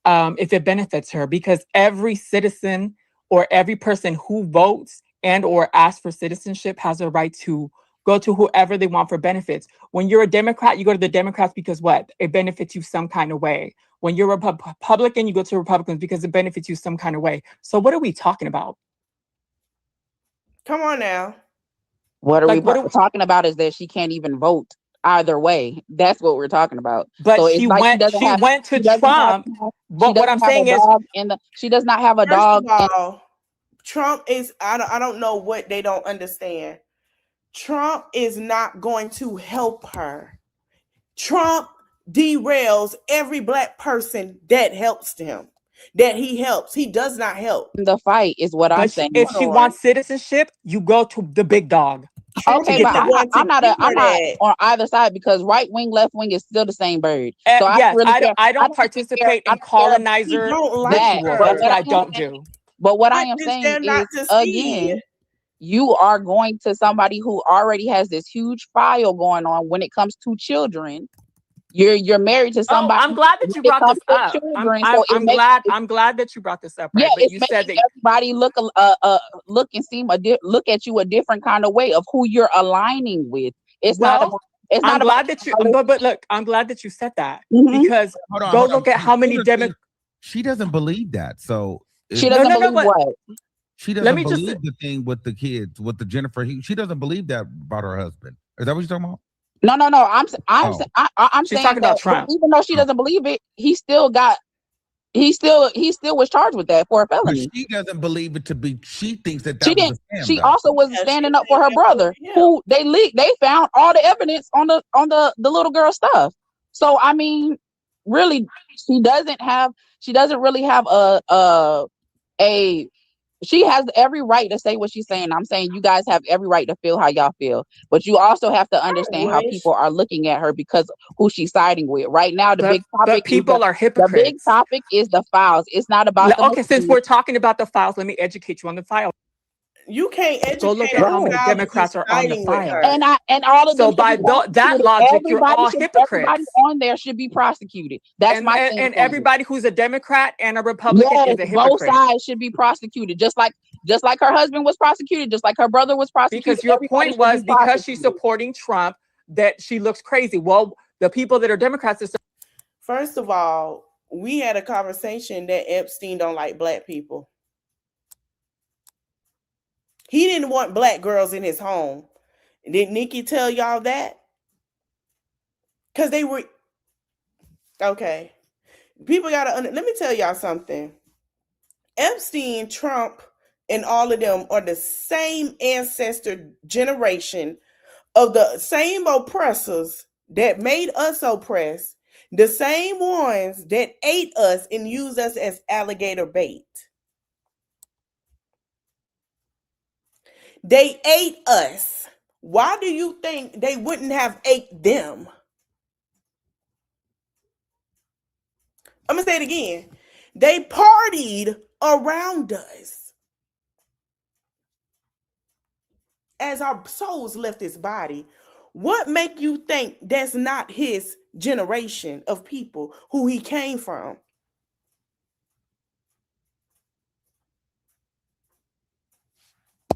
if it benefits her, because every citizen or every person who votes and or asks for citizenship has a right to go to whoever they want for benefits. When you're a Democrat, you go to the Democrats because what? It benefits you some kind of way. When you're a Republican, you go to Republicans because it benefits you some kind of way. So what are we talking about? Come on now. What are we talking about is that she can't even vote either way. That's what we're talking about. But so she went to Trump. But what I'm saying is she does not have a dog. First of all, Trump is, I don't know what they don't understand. Trump is not going to help her. Trump derails every black person that helps him, that he helps. He does not help. The fight is what I'm saying. If she wants citizenship, you go to the big dog. Okay, but I'm not on either side because right wing, left wing is still the same bird. So I don't participate in colonizer ritual. That's what I don't do. But what I am saying is, again, you are going to somebody who already has this huge file going on when it comes to children. You're married to somebody. I'm glad that you brought this up. I'm glad that you brought this up. Right? Yeah, but you said that everybody look at you a different kind of way of who you're aligning with. I'm glad that you said that because look at how many Democrats. She doesn't believe that, so she doesn't believe what. She doesn't believe the thing with the kids, with the Jennifer. She doesn't believe that about her husband. Is that what you're talking about? No. I'm She's talking about Trump. Even though she doesn't believe it, he still was charged with that for a felony. But she doesn't believe it to be. She thinks that she didn't. She also was standing up for her brother, who they found all the evidence on the little girl stuff. So I mean, really, she doesn't really have a she has every right to say what she's saying. I'm saying you guys have every right to feel how y'all feel, but you also have to understand how people are looking at her because who she's siding with. Right now, the big topic people are hypocrites. The big topic is the files. It's not about okay. Since we're talking about the files, let me educate you on the files. You can't educate. Go look at how many Democrats are on the file. And all of them. So by that logic, you're all hypocrites. Everybody on there should be prosecuted. That's my thing. And everybody who's a Democrat and a Republican is a hypocrite. Both sides should be prosecuted, just like her husband was prosecuted, just like her brother was prosecuted. Because your point was because she's supporting Trump that she looks crazy. Well, the people that are Democrats are. First of all, we had a conversation that Epstein don't like black people. He didn't want black girls in his home. Did Nikki tell y'all that? Because they were... Okay. People got to... Let me tell y'all something. Epstein, Trump, and all of them are the same ancestor generation of the same oppressors that made us oppressed. The same ones that ate us and used us as alligator bait. They ate us. Why do you think they wouldn't have ate them? I'm going to say it again. They partied around us as our souls left his body. What make you think that's not his generation of people who he came from?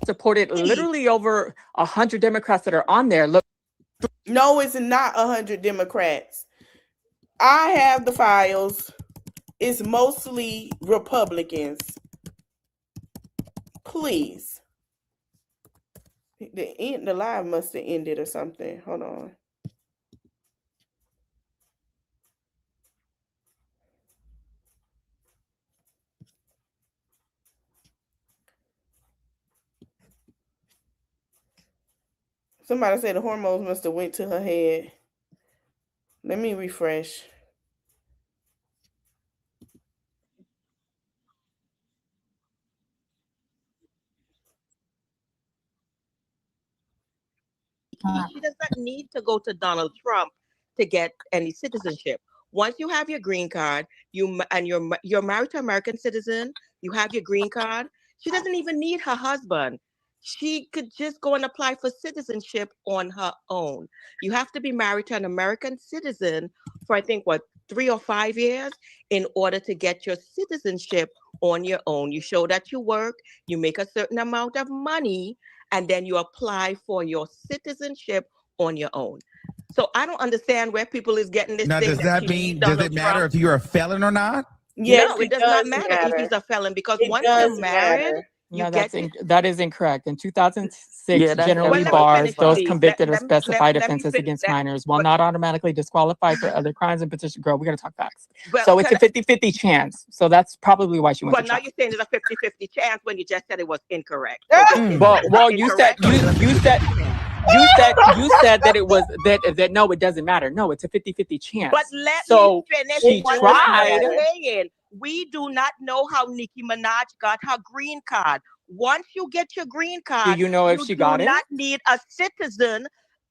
Supported literally over 100 Democrats that are on there. Look, no, it's not 100 Democrats. I have the files. It's mostly Republicans. Please. The live must have ended or something. Hold on. Somebody said the hormones must have went to her head. Let me refresh. She does not need to go to Donald Trump to get any citizenship. Once you have your green card, you're married to an American citizen, you have your green card. She doesn't even need her husband. She could just go and apply for citizenship on her own. You have to be married to an American citizen for, I think, 3 or 5 years in order to get your citizenship on your own. You show that you work, you make a certain amount of money, and then you apply for your citizenship on your own. So I don't understand where people is getting this. Now, does that mean, does it matter if you're a felon or not? Yes, no, it does not matter if he's a felon, because once you're married, that is incorrect. In 2006, generally bars those convicted of specified offenses against minors while not automatically disqualified for other crimes and petition. Girl, we got to talk facts. So it's a 50-50 chance. So that's probably why she went to But now you're saying it's a 50-50 chance when you just said it was incorrect. Well, you said that it was that no, it doesn't matter. No, it's a 50-50 chance. But let me finish. She tried. We do not know how Nicki Minaj got her green card. Once you get your green card, do you know if she got it? You do not need a citizen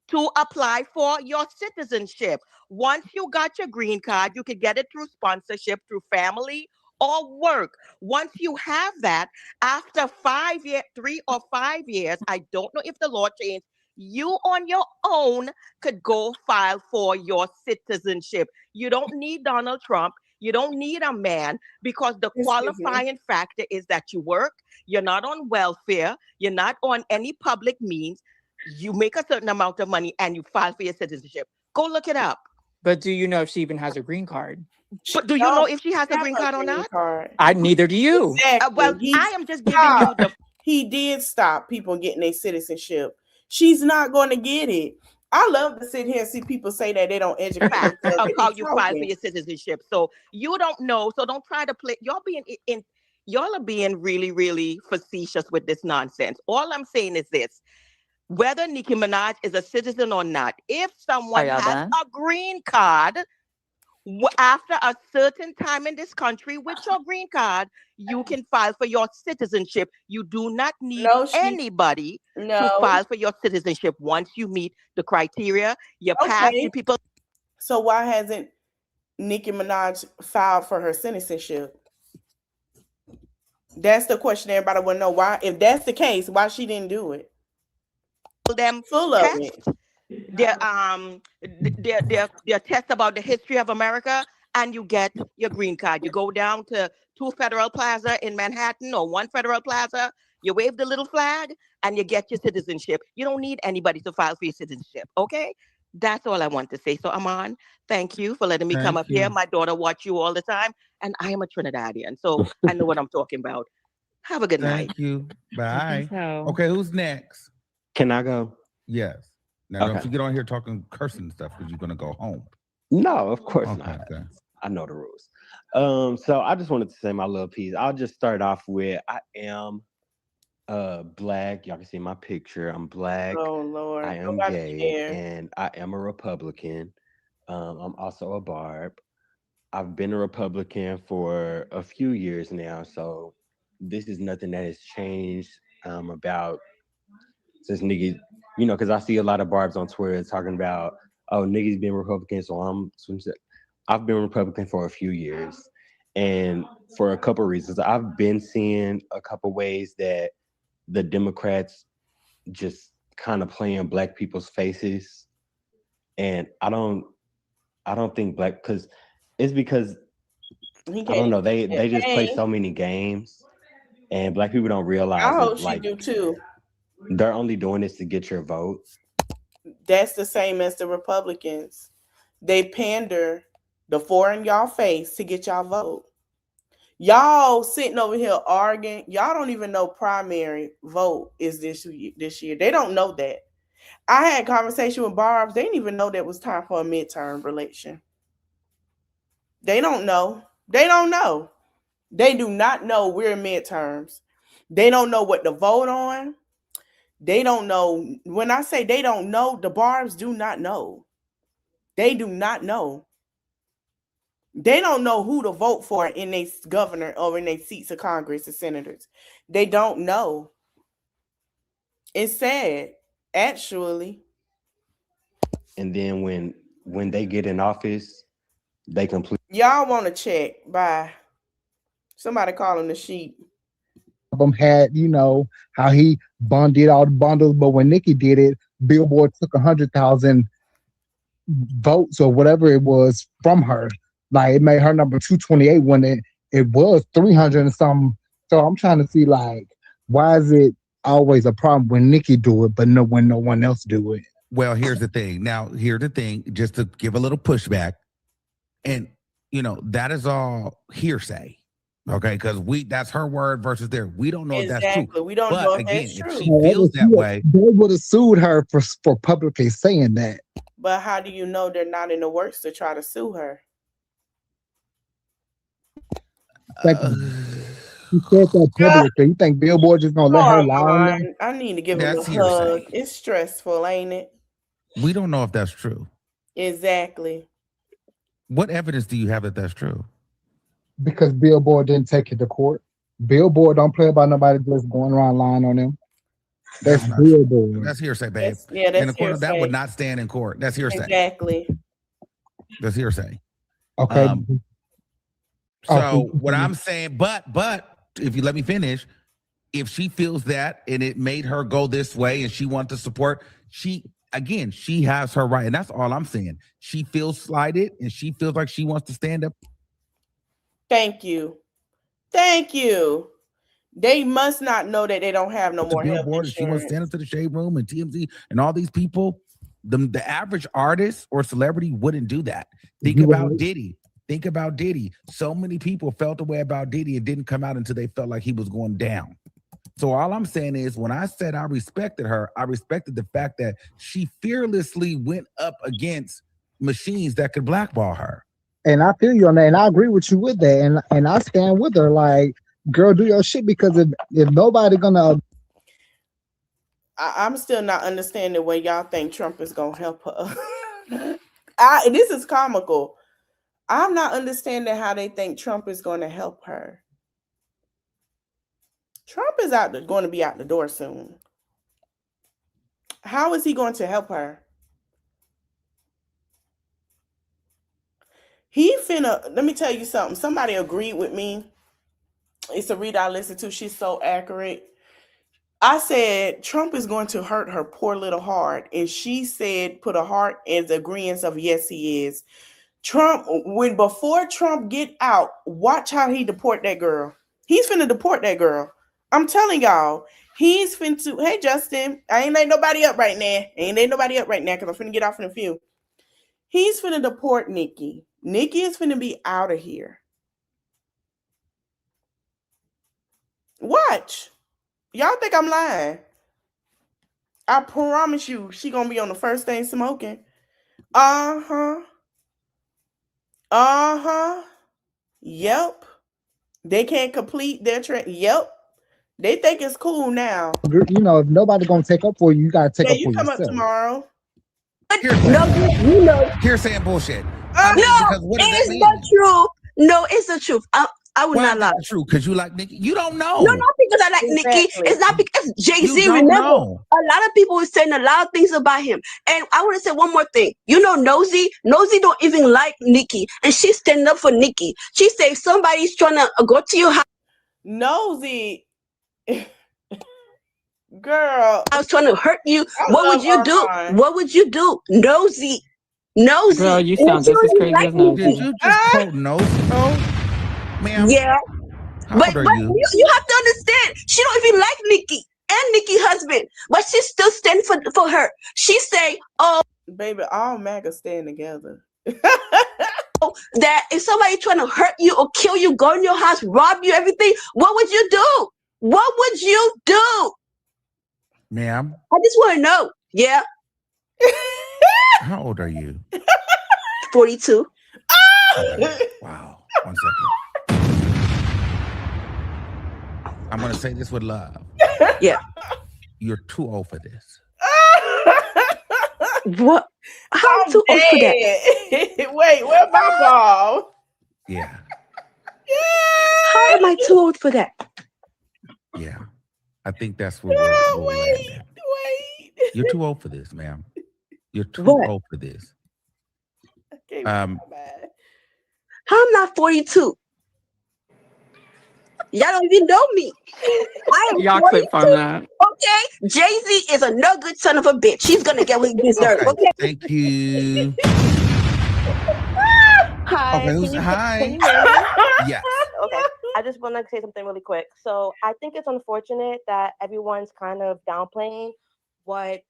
to apply for your citizenship. Once you got your green card, you can get it through sponsorship, through family or work. Once you have that, after 3 or 5 years, I don't know if the law changed, you on your own could go file for your citizenship. You don't need Donald Trump. You don't need a man, because the qualifying factor is that you work, you're not on welfare, you're not on any public means, you make a certain amount of money, and you file for your citizenship. Go look it up. But do you know if she even has a green card? But do you know if she has a green card or not? Neither do you. Exactly. Well, I am just giving you the... He did stop people getting their citizenship. She's not going to get it. I love to sit here and see people say that they don't educate of how you file for your citizenship. So you don't know. So don't try to play. Y'all are being really, really facetious with this nonsense. All I'm saying is this: whether Nicki Minaj is a citizen or not, if someone has a green card, After a certain time in this country with your green card, you can file for your citizenship. You do not need anybody to file for your citizenship. Once you meet the criteria, you pass the people. So why hasn't Nicki Minaj filed for her citizenship? That's the question everybody want to know. Why, if that's the case, why she didn't do it? Them full of test it. their test about the history of America, and you get your green card. You go down to 2 Federal Plaza in Manhattan or 1 Federal Plaza. You wave the little flag, and you get your citizenship. You don't need anybody to file for your citizenship. Okay. That's all I want to say. So, Aman, thank you for letting me come up here. My daughter watch you all the time, and I am a Trinidadian, so I know what I'm talking about. Have a good night. Thank you. Bye. Okay, who's next? Can I go? Yes. Now, don't you get on here talking cursing and stuff because you're going to go home. No, of course not. Okay. I know the rules. So I just wanted to say my little piece. I'll just start off with I am black. Y'all can see my picture. I'm black. Oh Lord. I am gay, and I am a Republican. I'm also a Barb. I've been a Republican for a few years now, so this is nothing that has changed about since niggas, you know, because I see a lot of Barbs on Twitter talking about, oh, niggas being Republican, so I've been Republican for a few years, and for a couple of reasons. I've been seeing a couple ways that the Democrats just kind of play in black people's faces, and I don't think because I don't know, they just play so many games, and black people don't realize I hope it, like, she do too. They're only doing this to get your vote. That's the same as the Republicans. They pander the four in y'all face to get y'all vote. Y'all sitting over here arguing. Y'all don't even know primary vote is this year. They don't know that. I had a conversation with Barb's. They didn't even know that it was time for a midterm election. They don't know. They don't know. They do not know we're in midterms. They don't know what to vote on. They don't know. When I say they don't know, the Barbs do not know. They do not know. They don't know who to vote for in their governor or in their seats of Congress and senators. They don't know. It's sad, actually. And then when they get in office, they completely. Y'all want to check? Bye. Somebody call him the sheep. Them had, you know, how he did all the bundles, but when Nicki did it, Billboard took 100,000 votes or whatever it was from her. Like, it made her number 228 when it was 300 and something. So I'm trying to see, like, why is it always a problem when Nicki do it, but when no one else do it? Well, here's the thing. Just to give a little pushback, and you know that is all hearsay. Okay, because that's her word versus theirs. We don't know if that's true. We don't know if that's true. If she feels that way, they would have sued her for publicly saying that. But how do you know they're not in the works to try to sue her? You said that publicly. You think Billboard just gonna let her lie on them? I need to give him a hug. It's stressful, ain't it? We don't know if that's true. Exactly. What evidence do you have that that's true? Because Billboard didn't take it to court. Billboard don't play about nobody just going around lying on them. That's Billboard. That's hearsay, babe. That's in court, that would not stand in court. That's hearsay. Exactly. That's hearsay. Okay. So what I'm saying, but if you let me finish, if she feels that and it made her go this way and she wants to support, she has her right. And that's all I'm saying. She feels slighted and she feels like she wants to stand up. Thank you. Thank you. They must not know that they don't have no more health insurance. She wants to stand up to the Shade Room and TMZ and all these people. The average artist or celebrity wouldn't do that. Think about Diddy. So many people felt the way about Diddy and didn't come out until they felt like he was going down. So all I'm saying is when I said I respected her, I respected the fact that she fearlessly went up against machines that could blackball her. And I feel you on that, and I agree with you with that, and I stand with her. Like, girl, do your shit, because if nobody gonna, I'm still not understanding where y'all think Trump is gonna help her. This is comical. I'm not understanding how they think Trump is going to help her. Trump is going to be out the door soon. How is he going to help her? Let me tell you something. Somebody agreed with me. It's a read I listened to. She's so accurate. I said, Trump is going to hurt her poor little heart. And she said, put a heart in the agreement of yes, he is. Before Trump get out, watch how he deport that girl. He's finna deport that girl. I'm telling y'all, he's finna. Hey, Justin, I ain't letting nobody up right now. Because I'm finna get off in a few. He's finna deport Nikki. Nikki is finna be out of here. Watch. Y'all think I'm lying? I promise you, she gonna be on the first thing smoking. Uh-huh. Yep. They can't complete their trip. Yep. They think it's cool now. If nobody's gonna take up for you, you gotta take up for You come yourself. up tomorrow. Here's saying bullshit. No, it's the truth. No, it's the truth. I would not lie. True, because you like Nikki. You don't know. No, not because I like Nikki. It's not because Jay-Z. Remember, a lot of people were saying a lot of things about him. And I want to say one more thing. Nosy don't even like Nikki, and she's standing up for Nikki. She said if somebody's trying to go to your house. Nosy, girl, I was trying to hurt you. What would you do? What would you do? Nosy. Girl, you sound just as crazy as Nosy. Did you just quote Nosy, though? Ma'am? Yeah. How old are you? You have to understand, she don't even like Nikki and Nikki's husband, but she still stands for her. She say, "Oh, baby, all MAGA stand together." That if somebody trying to hurt you or kill you, go in your house, rob you, everything, what would you do? What would you do, ma'am? I just want to know. Yeah. How old are you? 42. Wow. 1 second. I'm going to say this with love. Yeah. You're too old for this. What? How too old for that? Wait, where's my ball? Yeah. How am I too old for that? Yeah. I think that's what we're wait. You're too old for this, ma'am. You're too old for this. How I'm not 42? Y'all don't even know me. I am Y'all 42. clip on that. Okay? Jay-Z is a no good son of a bitch. He's gonna get what he deserves. Okay. Thank you. Hi. Okay, hi. Can you hear me? Yes. Okay. I just want to say something really quick. So I think it's unfortunate that everyone's kind of downplaying what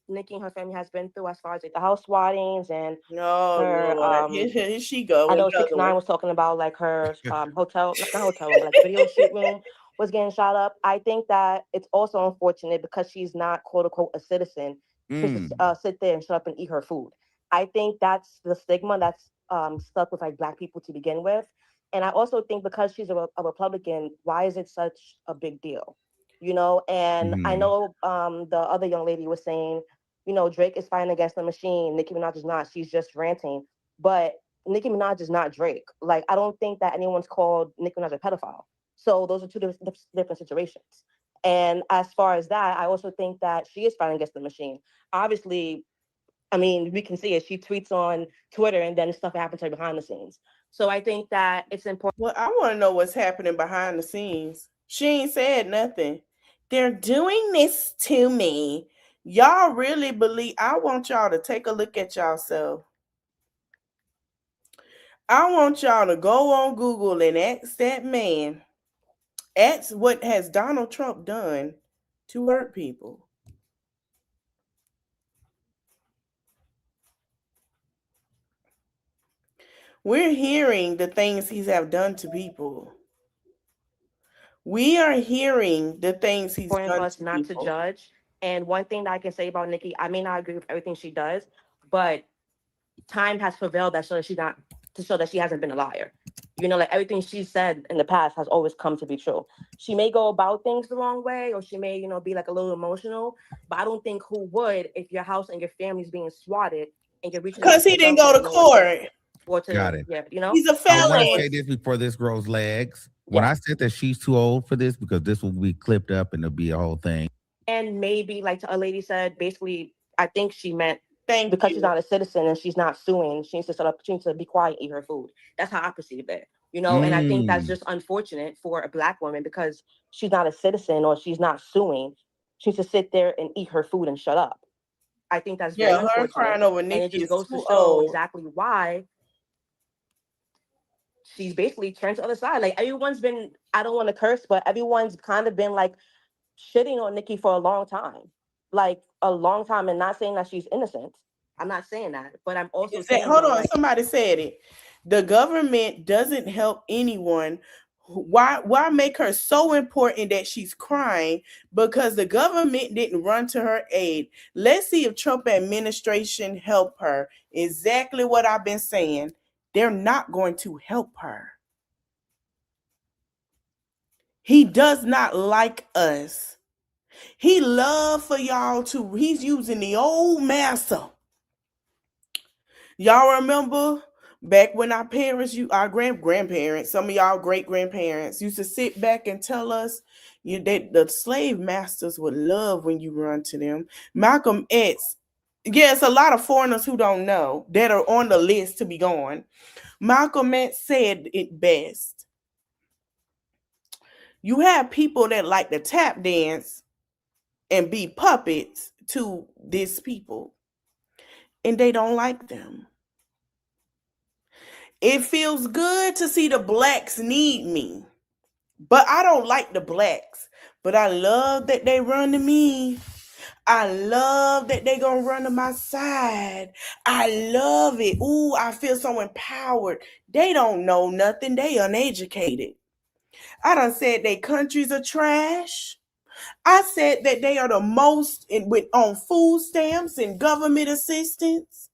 Nikki and her family has been through as far as like the house swattings and her. Here she go. I know 6ix9ine was talking about like her hotel, not hotel room, like video shoot room was getting shot up. I think that it's also unfortunate because she's not quote unquote a citizen to sit there and shut up and eat her food. I think that's the stigma that's stuck with like Black people to begin with. And I also think because she's a Republican, why is it such a big deal? And I know the other young lady was saying, Drake is fighting against the machine. Nicki Minaj is not. She's just ranting. But Nicki Minaj is not Drake. Like, I don't think that anyone's called Nicki Minaj a pedophile. So those are two different situations. And as far as that, I also think that she is fighting against the machine. Obviously, I mean, we can see it. She tweets on Twitter and then stuff happens to her behind the scenes. So I think that it's important. Well, I want to know what's happening behind the scenes. She ain't said nothing. They're doing this to me. Y'all really believe? I want y'all to take a look at yourself. I want y'all to go on Google and ask that man. Ask what has Donald Trump done to hurt people. We're hearing the things he's have done to people. We are hearing the things he's done for us to not people. To judge. And one thing that I can say about Nikki, I may not agree with everything she does, but time has prevailed that show that she hasn't been a liar. Like everything she said in the past has always come to be true. She may go about things the wrong way, or she may, be like a little emotional, but I don't think who would if your house and your family's being swatted and you're reaching. Because he didn't go to court. or to, Got it. yeah, you know. He's a I want to felon. say this before this grows legs. When I said that she's too old for this, because this will be clipped up and it'll be a whole thing. And maybe, like a lady said, basically, I think she meant because she's not a citizen and she's not suing, she needs to shut up, she needs to be quiet and eat her food. That's how I perceive it, you know. And I think that's just unfortunate for a Black woman because she's not a citizen or she's not suing. She needs to sit there and eat her food and shut up. I think that's very unfortunate. Crying over Nikki, and it just goes to show old. exactly why she's basically turned to the other side. Like everyone's been, I don't want to curse, but everyone's kind of been like shitting on Nikki for a long time. Like a long time, and not saying that she's innocent. I'm not saying that, but I'm also saying hold on, somebody said it. The government doesn't help anyone. Why make her so important that she's crying? Because the government didn't run to her aid. Let's see if Trump administration help her. Exactly what I've been saying. They're not going to help her. He does not like us. He love for y'all to, he's using the old master. Y'all remember back when our parents, our grandparents, some of y'all great grandparents used to sit back and tell us that the slave masters would love when you run to them. Malcolm X, yes, a lot of foreigners who don't know that are on the list to be gone. Malcolm X said it best. You have people that like to tap dance and be puppets to these people, and they don't like them. It feels good to see the Blacks need me, but I don't like the Blacks. But I love that they run to me. I love that they gonna run to my side. I love it. Ooh, I feel so empowered. They don't know nothing. They uneducated. I done said they countries are trash. I said that they are the most on food stamps and government assistance.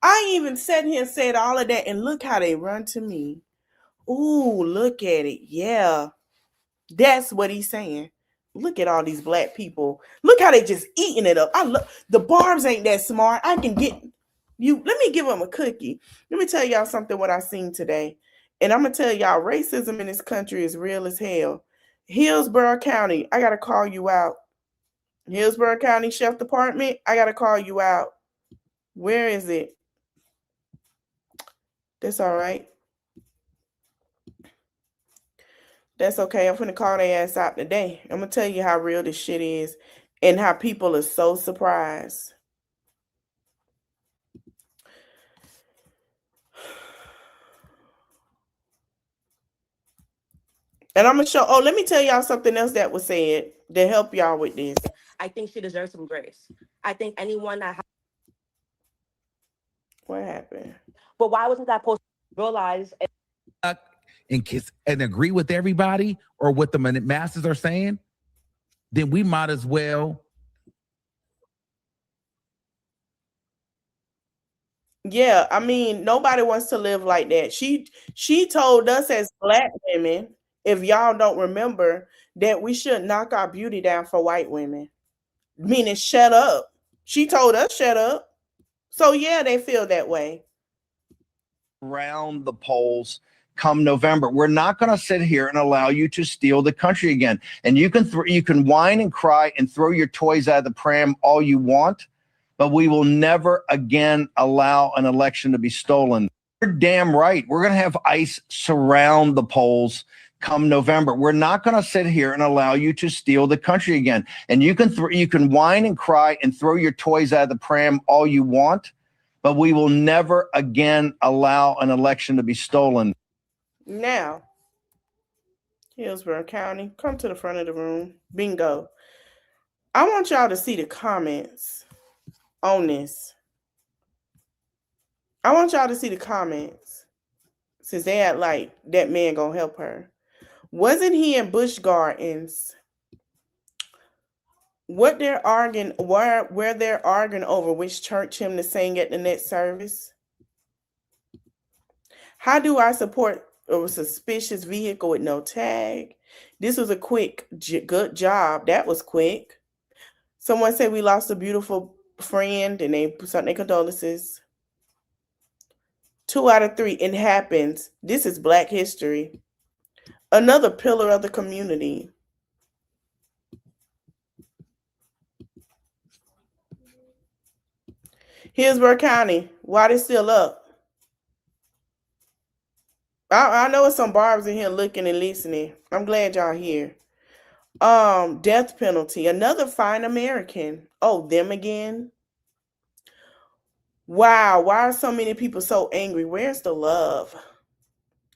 I even sat here and said all of that, and look how they run to me. Ooh, look at it. Yeah, that's what he's saying. Look at all these Black people. Look how they just eating it up. I love the Barbs ain't that smart. I can get you. Let me give them a cookie. Let me tell y'all something what I seen today. And I'm going to tell y'all racism in this country is real as hell. Hillsborough County, I got to call you out. Hillsborough County Sheriff Department, I got to call you out. Where is it? That's all right. That's okay. I'm going to call their ass out today. I'm going to tell you how real this shit is and how people are so surprised. And I'm going to show, let me tell y'all something else that was said to help y'all with this. I think she deserves some grace. I think anyone that... What happened? But why wasn't that post realize... And kiss and agree with everybody or what the masses are saying, then we might as well. Yeah, I mean, nobody wants to live like that. She told us as Black women, if y'all don't remember, that we should knock our beauty down for white women. Meaning shut up. She told us shut up. So yeah, they feel that way. Around the polls come November. We're not going to sit here and allow you to steal the country again. And you can whine and cry and throw your toys out of the pram all you want, but we will never again allow an election to be stolen. You're damn right. We're going to have ICE surround the polls come November. We're not going to sit here and allow you to steal the country again. And you can whine and cry and throw your toys out of the pram all you want, but we will never again allow an election to be stolen. Now, Hillsborough County, come to the front of the room. Bingo. I want y'all to see the comments on this. I want y'all to see the comments since they act like that man gonna help her. Wasn't he in Busch Gardens? What they're arguing, where they're arguing over which church hymn to sing at the next service? How do I support a suspicious vehicle with no tag? This was a quick, good job. That was quick. Someone said we lost a beautiful friend and they sent their condolences. 2 out of 3. It happens. This is Black history. Another pillar of the community. Hillsborough County, why they still up? I know it's some barbs in here looking and listening. I'm glad y'all here. Death penalty. Another fine American. Oh, them again? Wow, why are so many people so angry? Where's the love?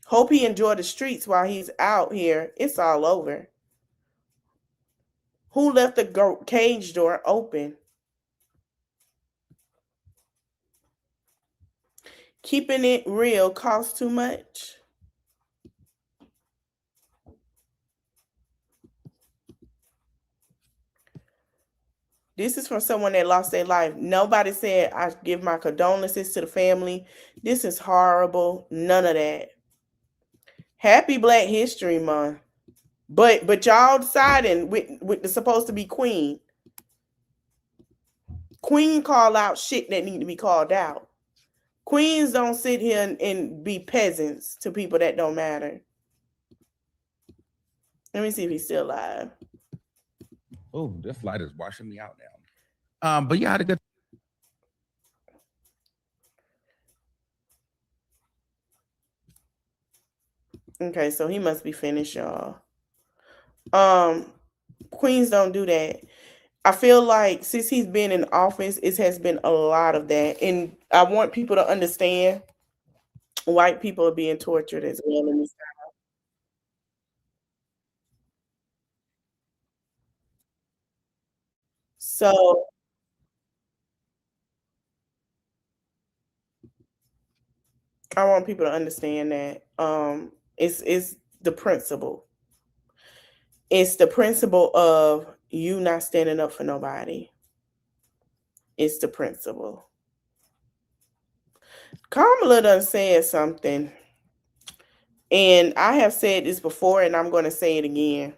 Hope he enjoyed the streets while he's out here. It's all over. Who left the cage door open? Keeping it real costs too much. This is from someone that lost their life. Nobody said, I give my condolences to the family. This is horrible. None of that. Happy Black History Month. But y'all siding with the supposed to be queen. Queen call out shit that need to be called out. Queens don't sit here and be peasants to people that don't matter. Let me see if he's still alive. Oh, this light is washing me out now. But yeah, I had a good. Okay, so he must be finished, y'all. Queens don't do that. I feel like since he's been in office, it has been a lot of that. And I want people to understand white people are being tortured as well in this time. So I want people to understand that it's the principle. It's the principle of you not standing up for nobody. It's the principle. Kamala done said something. And I have said this before, and I'm going to say it again.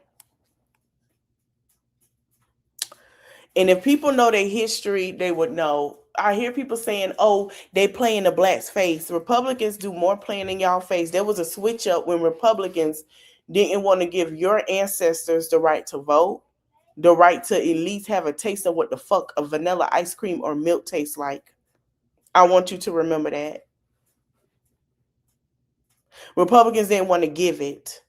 And if people know their history, they would know. I hear people saying, oh, they play in the blacks' face. Republicans do more playing in y'all face. There was a switch up when Republicans didn't want to give your ancestors the right to vote, the right to at least have a taste of what the fuck a vanilla ice cream or milk tastes like. I want you to remember that. Republicans didn't want to give it.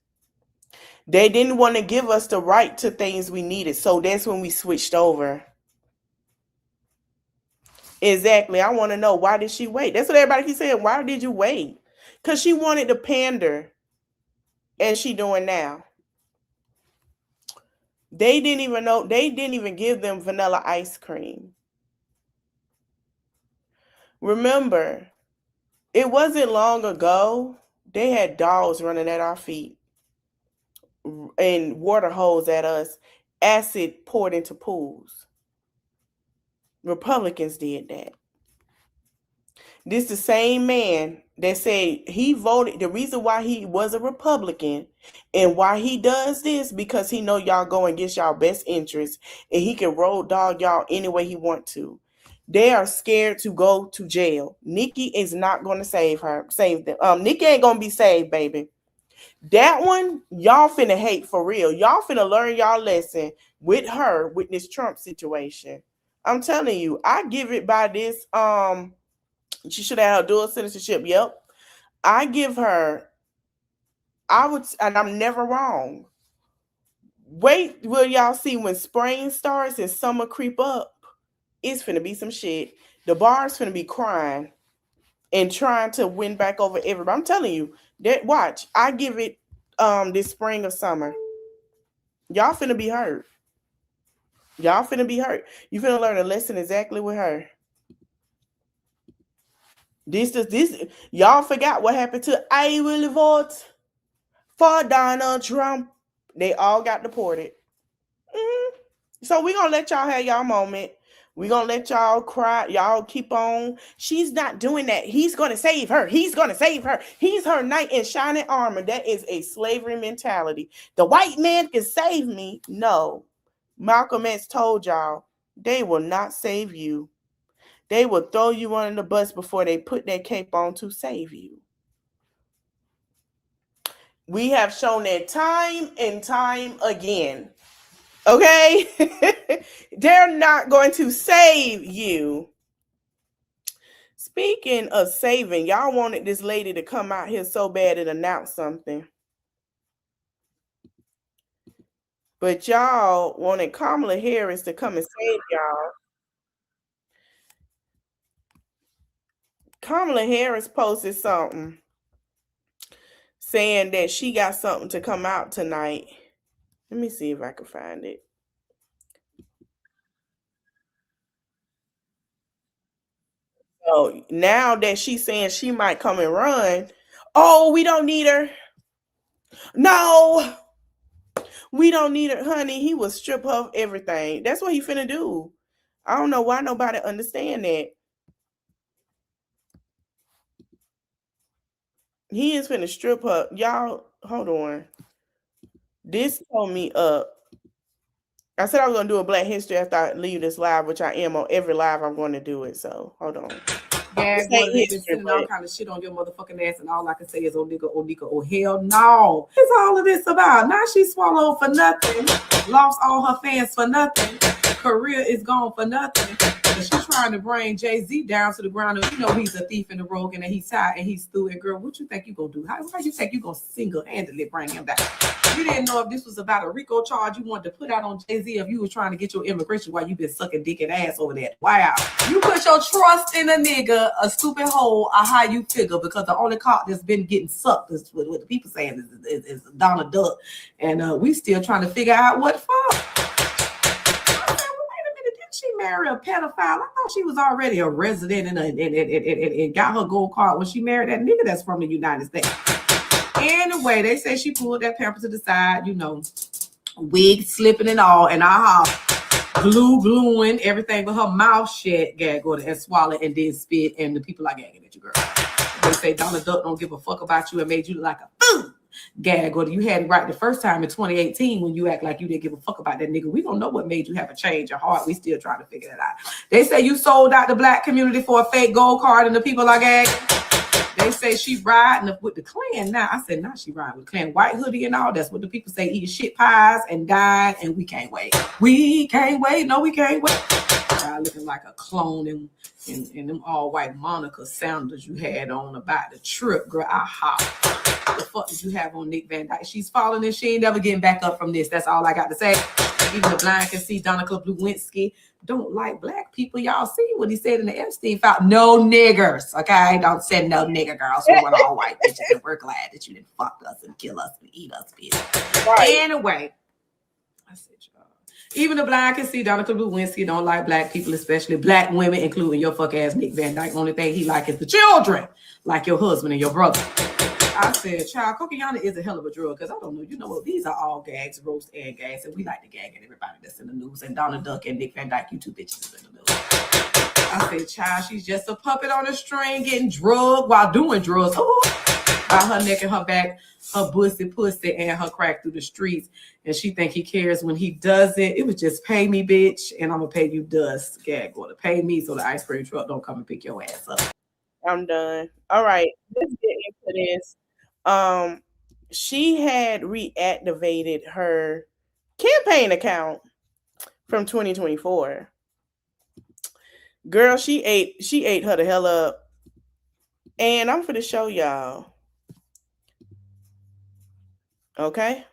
They didn't want to give us the right to things we needed. So that's when we switched over. Exactly. I want to know, why did she wait? That's what everybody keeps saying. Why did you wait? Because she wanted to pander. And she doing now. They didn't even know. They didn't even give them vanilla ice cream. Remember, it wasn't long ago. They had dolls running at our feet and water hose at us. Acid poured into pools. Republicans did that. This the same man that said he voted. The reason why he was a Republican and why he does this, because he know y'all go against y'all best interest and he can road dog y'all any way he want to. They are scared to go to jail. Nikki is not going to save them. Nikki ain't going to be saved, baby. That one, y'all finna hate for real. Y'all finna learn y'all lesson with her, with this Trump situation. I'm telling you, I give it by this. She should have dual citizenship. Yep. I give her, and I'm never wrong. Wait, will y'all see when spring starts and summer creep up? It's finna be some shit. The bar's finna be crying and trying to win back over everybody. I'm telling you, that watch. I give it this spring or summer. Y'all finna be hurt. Y'all finna be hurt. You finna learn a lesson exactly with her. This y'all forgot what happened to I will vote for Donald Trump. They all got deported. So we're gonna let y'all have y'all moment. We're gonna let y'all cry. Y'all keep on. She's not doing that. He's gonna save her. He's gonna save her. He's her knight in shining armor. That is a slavery mentality. The white man can save me. No. Malcolm X told y'all they will not save you. They will throw you under the bus before they put their cape on to save you. We have shown that time and time again. Okay? They're not going to save you. Speaking of saving, y'all wanted this lady to come out here so bad and announce something. But y'all wanted Kamala Harris to come and save y'all. Kamala Harris posted something saying that she got something to come out tonight. Let me see if I can find it. So now that she's saying she might come and run, oh, we don't need her. No, we don't need her, honey. He will strip her of everything. That's what he finna do. I don't know why nobody understand that. He is finna strip her. Y'all, hold on. This told me up. I said I was gonna do a Black History after I leave this live, which I am on every live. I'm going to do it. So hold on. Yeah, they've been sending all kind of shit on your motherfucking ass, and all I can say is, oh nigga, oh hell no. What's all of this about? Now she swallowed for nothing, lost all her fans for nothing, career is gone for nothing. And she's trying to bring Jay-Z down to the ground, and you know he's a thief and a rogue, and he's tired and he's through. And girl, what you think you gonna do? How you think you gonna single-handedly bring him down? You didn't know if this was about a RICO charge you wanted to put out on Jay-Z, if you was trying to get your immigration while you been sucking dick and ass over there. Wow. You put your trust in a nigga, a stupid hole, a how you figure, because the only cock that's been getting sucked is what the people saying is Donald Duck. And we still trying to figure out what for. Wait a minute, didn't she marry a pedophile? I thought she was already a resident and got her gold card when she married that nigga that's from the United States. Anyway, they say she pulled that pamper to the side, you know, wig slipping and all, and gluing everything with her mouth shut, gag order, and swallow and then spit, and the people are gagging at you, girl. They say Donald Duck don't give a fuck about you and made you look like a fool. Gag order. You had it right the first time in 2018 when you act like you didn't give a fuck about that nigga. We don't know what made you have a change of heart. We still trying to figure that out. They say you sold out the Black community for a fake gold card and the people are gagging. They say she riding with the Klan now. I said, nah, she riding with the Klan. White hoodie and all. That's what the people say, eating shit pies and dying, and we can't wait. We can't wait. No, we can't wait. Looking like a clone in them all-white Monica sandals you had on about the trip, girl. What the fuck did you have on Nick Van Dyke? She's falling and she ain't never getting back up from this. That's all I got to say. Even the blind can see Donica Lewinsky don't like Black people. Y'all see what he said in the Epstein file? No niggers, okay? Don't send no nigger girls. We want all white bitches, and we're glad that you didn't fuck us and kill us and eat us, bitch. Right. Anyway, I said, y'all. Even the blind can see Donica Lewinsky don't like Black people, especially Black women, including your fuck ass Nick Van Dyke. Only thing he like is the children, like your husband and your brother. I said, child, cocaine is a hell of a drug, because I don't know, you know what? These are all gags, roast and gags, and we like to gag at everybody that's in the news. And Donald Duck and Nick Van Dyke, you two bitches is in the news. I said, child, she's just a puppet on a string getting drugged while doing drugs. By her neck and her back, her pussy, and her crack through the streets. And she think he cares when he doesn't. It was just pay me, bitch, and I'm going to pay you dust, gag order. Pay me so the ice cream truck don't come and pick your ass up. I'm done. All right, let's get into this. She had reactivated her campaign account from 2024. Girl, she ate her the hell up. And I'm finna show y'all. Okay?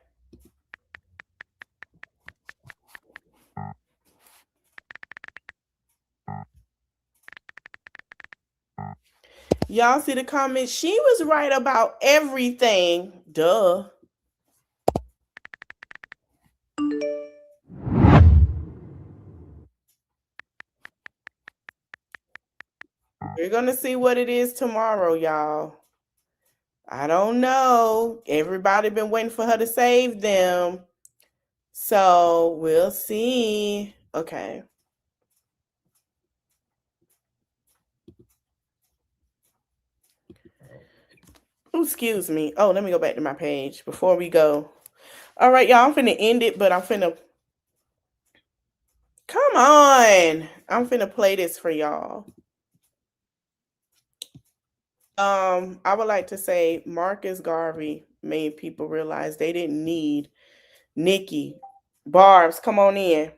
Y'all see the comments? She was right about everything. Duh. We're gonna see what it is tomorrow, y'all. I don't know. Everybody been waiting for her to save them. So we'll see. Okay. Oh, excuse me. Oh, let me go back to my page before we go. All right, y'all. I'm finna end it, but I'm finna. Come on. I'm finna play this for y'all. I would like to say Marcus Garvey made people realize they didn't need Nikki. Barbs, come on in.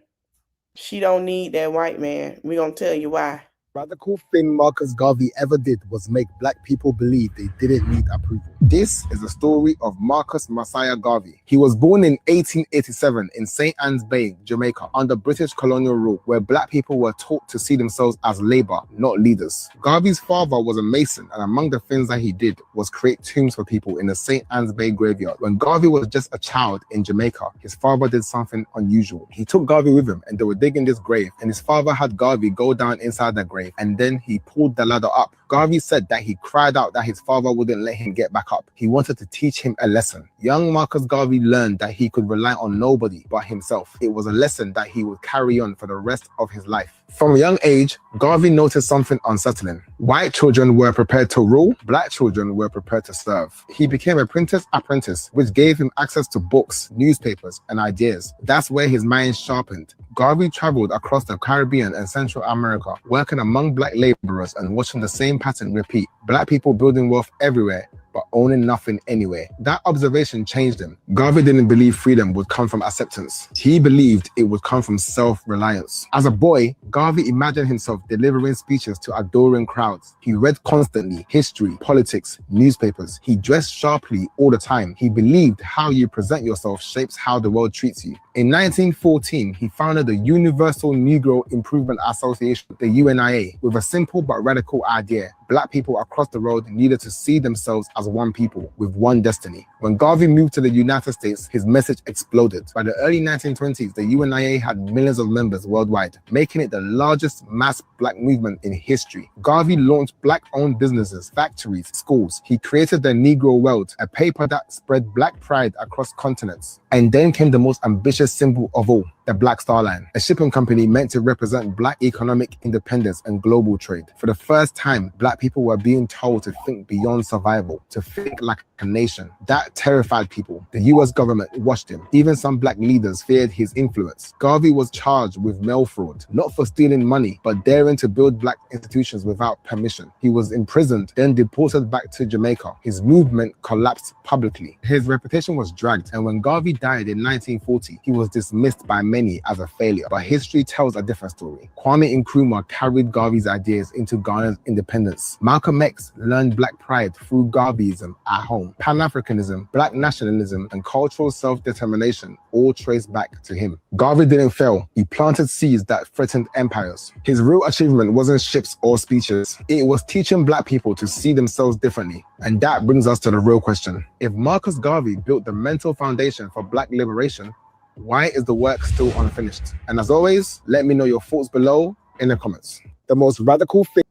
She don't need that white man. We're going to tell you why. Radical thing Marcus Garvey ever did was make black people believe they didn't need approval. This is the story of Marcus Messiah Garvey. He was born in 1887 in St. Anne's Bay, Jamaica, under British colonial rule, where black people were taught to see themselves as labor, not leaders. Garvey's father was a mason, and among the things that he did was create tombs for people in the St. Anne's Bay graveyard. When Garvey was just a child in Jamaica, his father did something unusual. He took Garvey with him, and they were digging this grave, and his father had Garvey go down inside the grave, and then he pulled the ladder up. Garvey said that he cried out that his father wouldn't let him get back up. He wanted to teach him a lesson. Young Marcus Garvey learned that he could rely on nobody but himself. It was a lesson that he would carry on for the rest of his life. From a young age, Garvey noticed something unsettling. White children were prepared to rule, black children were prepared to serve. He became a printer's apprentice, which gave him access to books, newspapers, and ideas. That's where his mind sharpened. Garvey traveled across the Caribbean and Central America, working among black laborers and watching the same pattern repeat. Black people building wealth everywhere, but owning nothing anywhere. That observation changed him. Garvey didn't believe freedom would come from acceptance. He believed it would come from self-reliance. As a boy, Garvey imagined himself delivering speeches to adoring crowds. He read constantly, history, politics, newspapers. He dressed sharply all the time. He believed how you present yourself shapes how the world treats you. In 1914, he founded the Universal Negro Improvement Association, the UNIA, with a simple but radical idea. Black people across the world needed to see themselves as one people with one destiny. When Garvey moved to the United States, his message exploded. By the early 1920s, the UNIA had millions of members worldwide, making it the largest mass black movement in history. Garvey launched black-owned businesses, factories, schools. He created the Negro World, a paper that spread black pride across continents. And then came the most ambitious symbol of all, the Black Star Line, a shipping company meant to represent black economic independence and global trade. For the first time, black people were being told to think beyond survival, to think like a nation. That terrified people. The US government watched him. Even some black leaders feared his influence. Garvey was charged with mail fraud, not for stealing money, but daring to build black institutions without permission. He was imprisoned, then deported back to Jamaica. His movement collapsed publicly. His reputation was dragged, and when Garvey died in 1940, he was dismissed by many as a failure. But history tells a different story. Kwame Nkrumah carried Garvey's ideas into Ghana's independence. Malcolm X learned black pride through Garveyism at home. Pan-Africanism, black nationalism, and cultural self-determination all trace back to him. Garvey didn't fail. He planted seeds that threatened empires. His real achievement wasn't ships or speeches. It was teaching black people to see themselves differently. And that brings us to the real question. If Marcus Garvey built the mental foundation for black liberation, why is the work still unfinished? And as always, let me know your thoughts below in the comments. The most radical thing.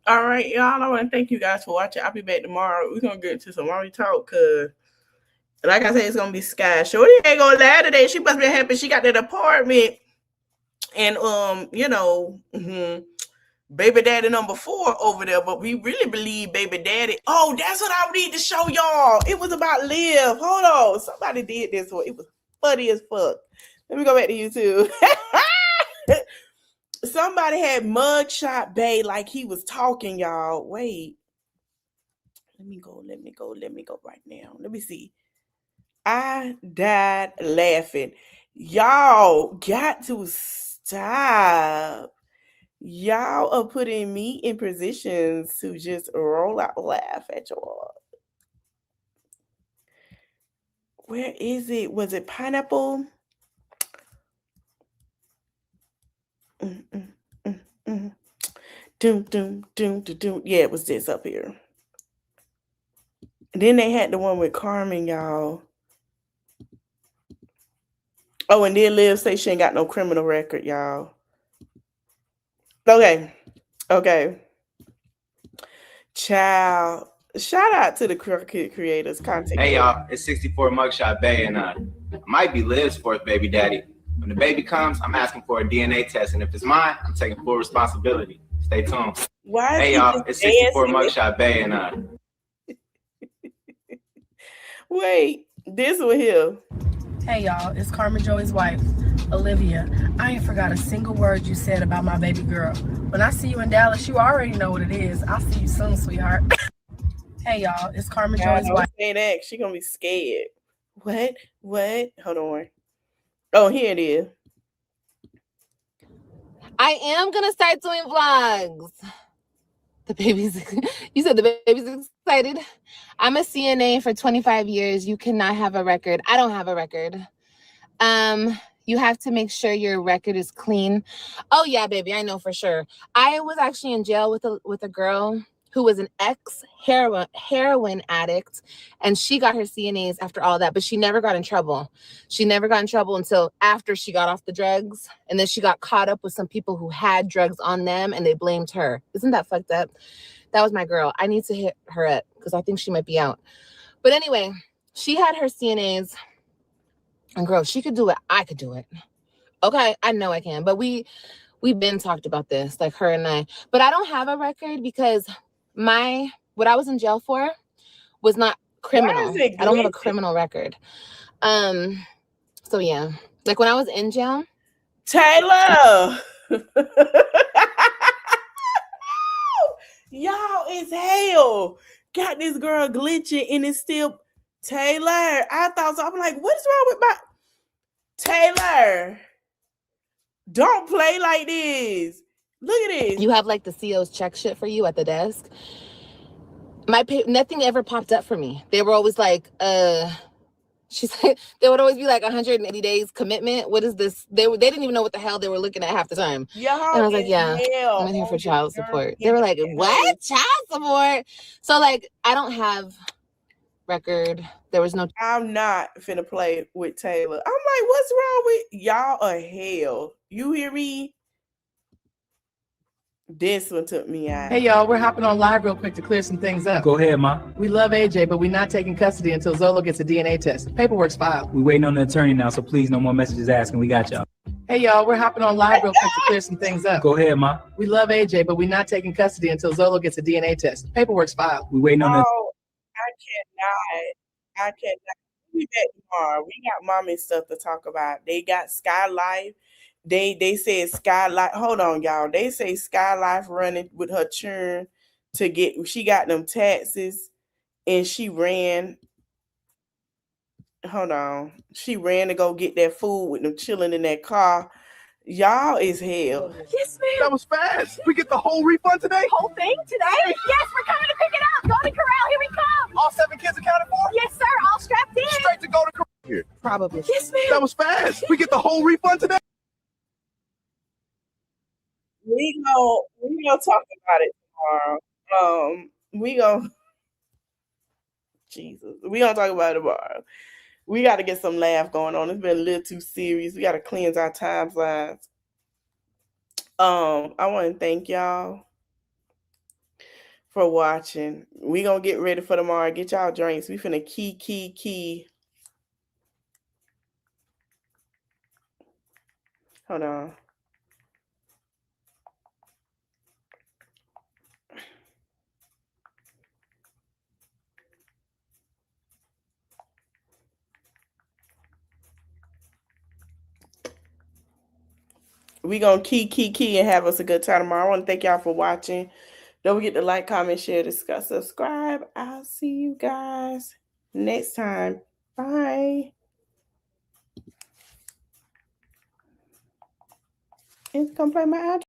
All right, y'all. I want to thank you guys for watching. I'll be back tomorrow. We're going to get into some Mommy Talk because, like I said, it's going to be Sky. Shorty ain't going to lie today. She must be happy she got that apartment. And, baby daddy number 4 over there. But we really believe baby daddy. Oh, that's what I need to show y'all. It was about Liv. Hold on. Somebody did this one. It was funny as fuck. Let me go back to YouTube. Somebody had mugshot Bay like he was talking, y'all. Wait. Let me go right now. Let me see. I died laughing. Y'all got to stop. Y'all are putting me in positions to just roll out laugh at y'all. Where is it? Was it pineapple? Doom. Yeah, it was this up here. And then they had the one with Carmen, y'all. Oh, and then Liv say she ain't got no criminal record, y'all. Okay. Child. Shout out to the creators. Content. Hey, y'all. It's 64 Mugshot Bay, and I might be Liv's fourth baby daddy. When the baby comes, I'm asking for a DNA test, and if it's mine, I'm taking full responsibility. Stay tuned. Hey, y'all. It's 64 Mugshot Bay, and Wait, this one here. Hey, y'all. It's Carmen Joey's wife, Olivia. I ain't forgot a single word you said about my baby girl. When I see you in Dallas, you already know what it is. I'll see you soon, sweetheart. Hey y'all, it's Karma God, Joy's don't wife. say that. She gonna be scared. What? Hold on. Oh, here it is. I am gonna start doing vlogs. The baby's, you said the baby's excited. I'm a CNA for 25 years. You cannot have a record. I don't have a record. You have to make sure your record is clean. Oh yeah, baby, I know for sure. I was actually in jail with a girl who was an ex-heroin addict, and she got her CNAs after all that, but she never got in trouble. She never got in trouble until after she got off the drugs, and then she got caught up with some people who had drugs on them, and they blamed her. Isn't that fucked up? That was my girl. I need to hit her up because I think she might be out. But anyway, she had her CNAs, and girl, she could do it. I could do it. Okay, I know I can, but we've been talked about this, like her and I. But I don't have a record because what I was in jail for was not criminal. I don't have a criminal record. So yeah, like when I was in jail, Taylor. Y'all is hell. Got this girl glitching and it's still Taylor. I thought so. I'm like, what is wrong with my Taylor? Don't play like this. Look at this. You have like the CO's check shit for you at the desk. Nothing ever popped up for me. They were always like, she's like, they would always be like 180 days commitment. What is this? They didn't even know what the hell they were looking at half the time. And I was like, yeah, I'm in here for child support. They were like, what? Child support? So like, I don't have record. There was no. I'm not finna play with Taylor. I'm like, what's wrong with y'all? Are hell. You hear me? This one took me out. Hey y'all, we're hopping on live real quick to clear some things up. Go ahead, Ma. We love AJ, but we're not taking custody until Zolo gets a DNA test. Paperwork's filed. We waiting on the attorney now, so please no more messages asking. We got y'all. Hey y'all, we're hopping on live real quick to clear some things up. Go ahead, Ma. We love AJ, but we're not taking custody until Zolo gets a DNA test. Paperwork's filed. We waiting on the. Oh, I cannot. We back tomorrow. We got mommy stuff to talk about. They got Sky Life. They said Sky Life. Hold on, y'all. They say Sky Life running with her churn to get. She got them taxes, and she ran. Hold on. She ran to go get that food with them chilling in that car. Y'all is hell. Yes, ma'am. That was fast. We get the whole refund today? Whole thing today? Yes, we're coming to pick it up. Golden Corral, here we come. All 7 kids accounted for? Yes, sir. All strapped in. Straight to Golden Corral. Here. Probably. Yes, ma'am. That was fast. We get the whole refund today? We gonna talk about it tomorrow. We gonna talk about it tomorrow. We got to get some laugh going on. It's been a little too serious. We got to cleanse our timelines. I want to thank y'all for watching. We gonna get ready for tomorrow. Get y'all drinks. We finna key. Hold on. We gonna key and have us a good time tomorrow. I want to thank y'all for watching. Don't forget to like, comment, share, discuss, subscribe. I'll see you guys next time. Bye. It's gonna play my outro.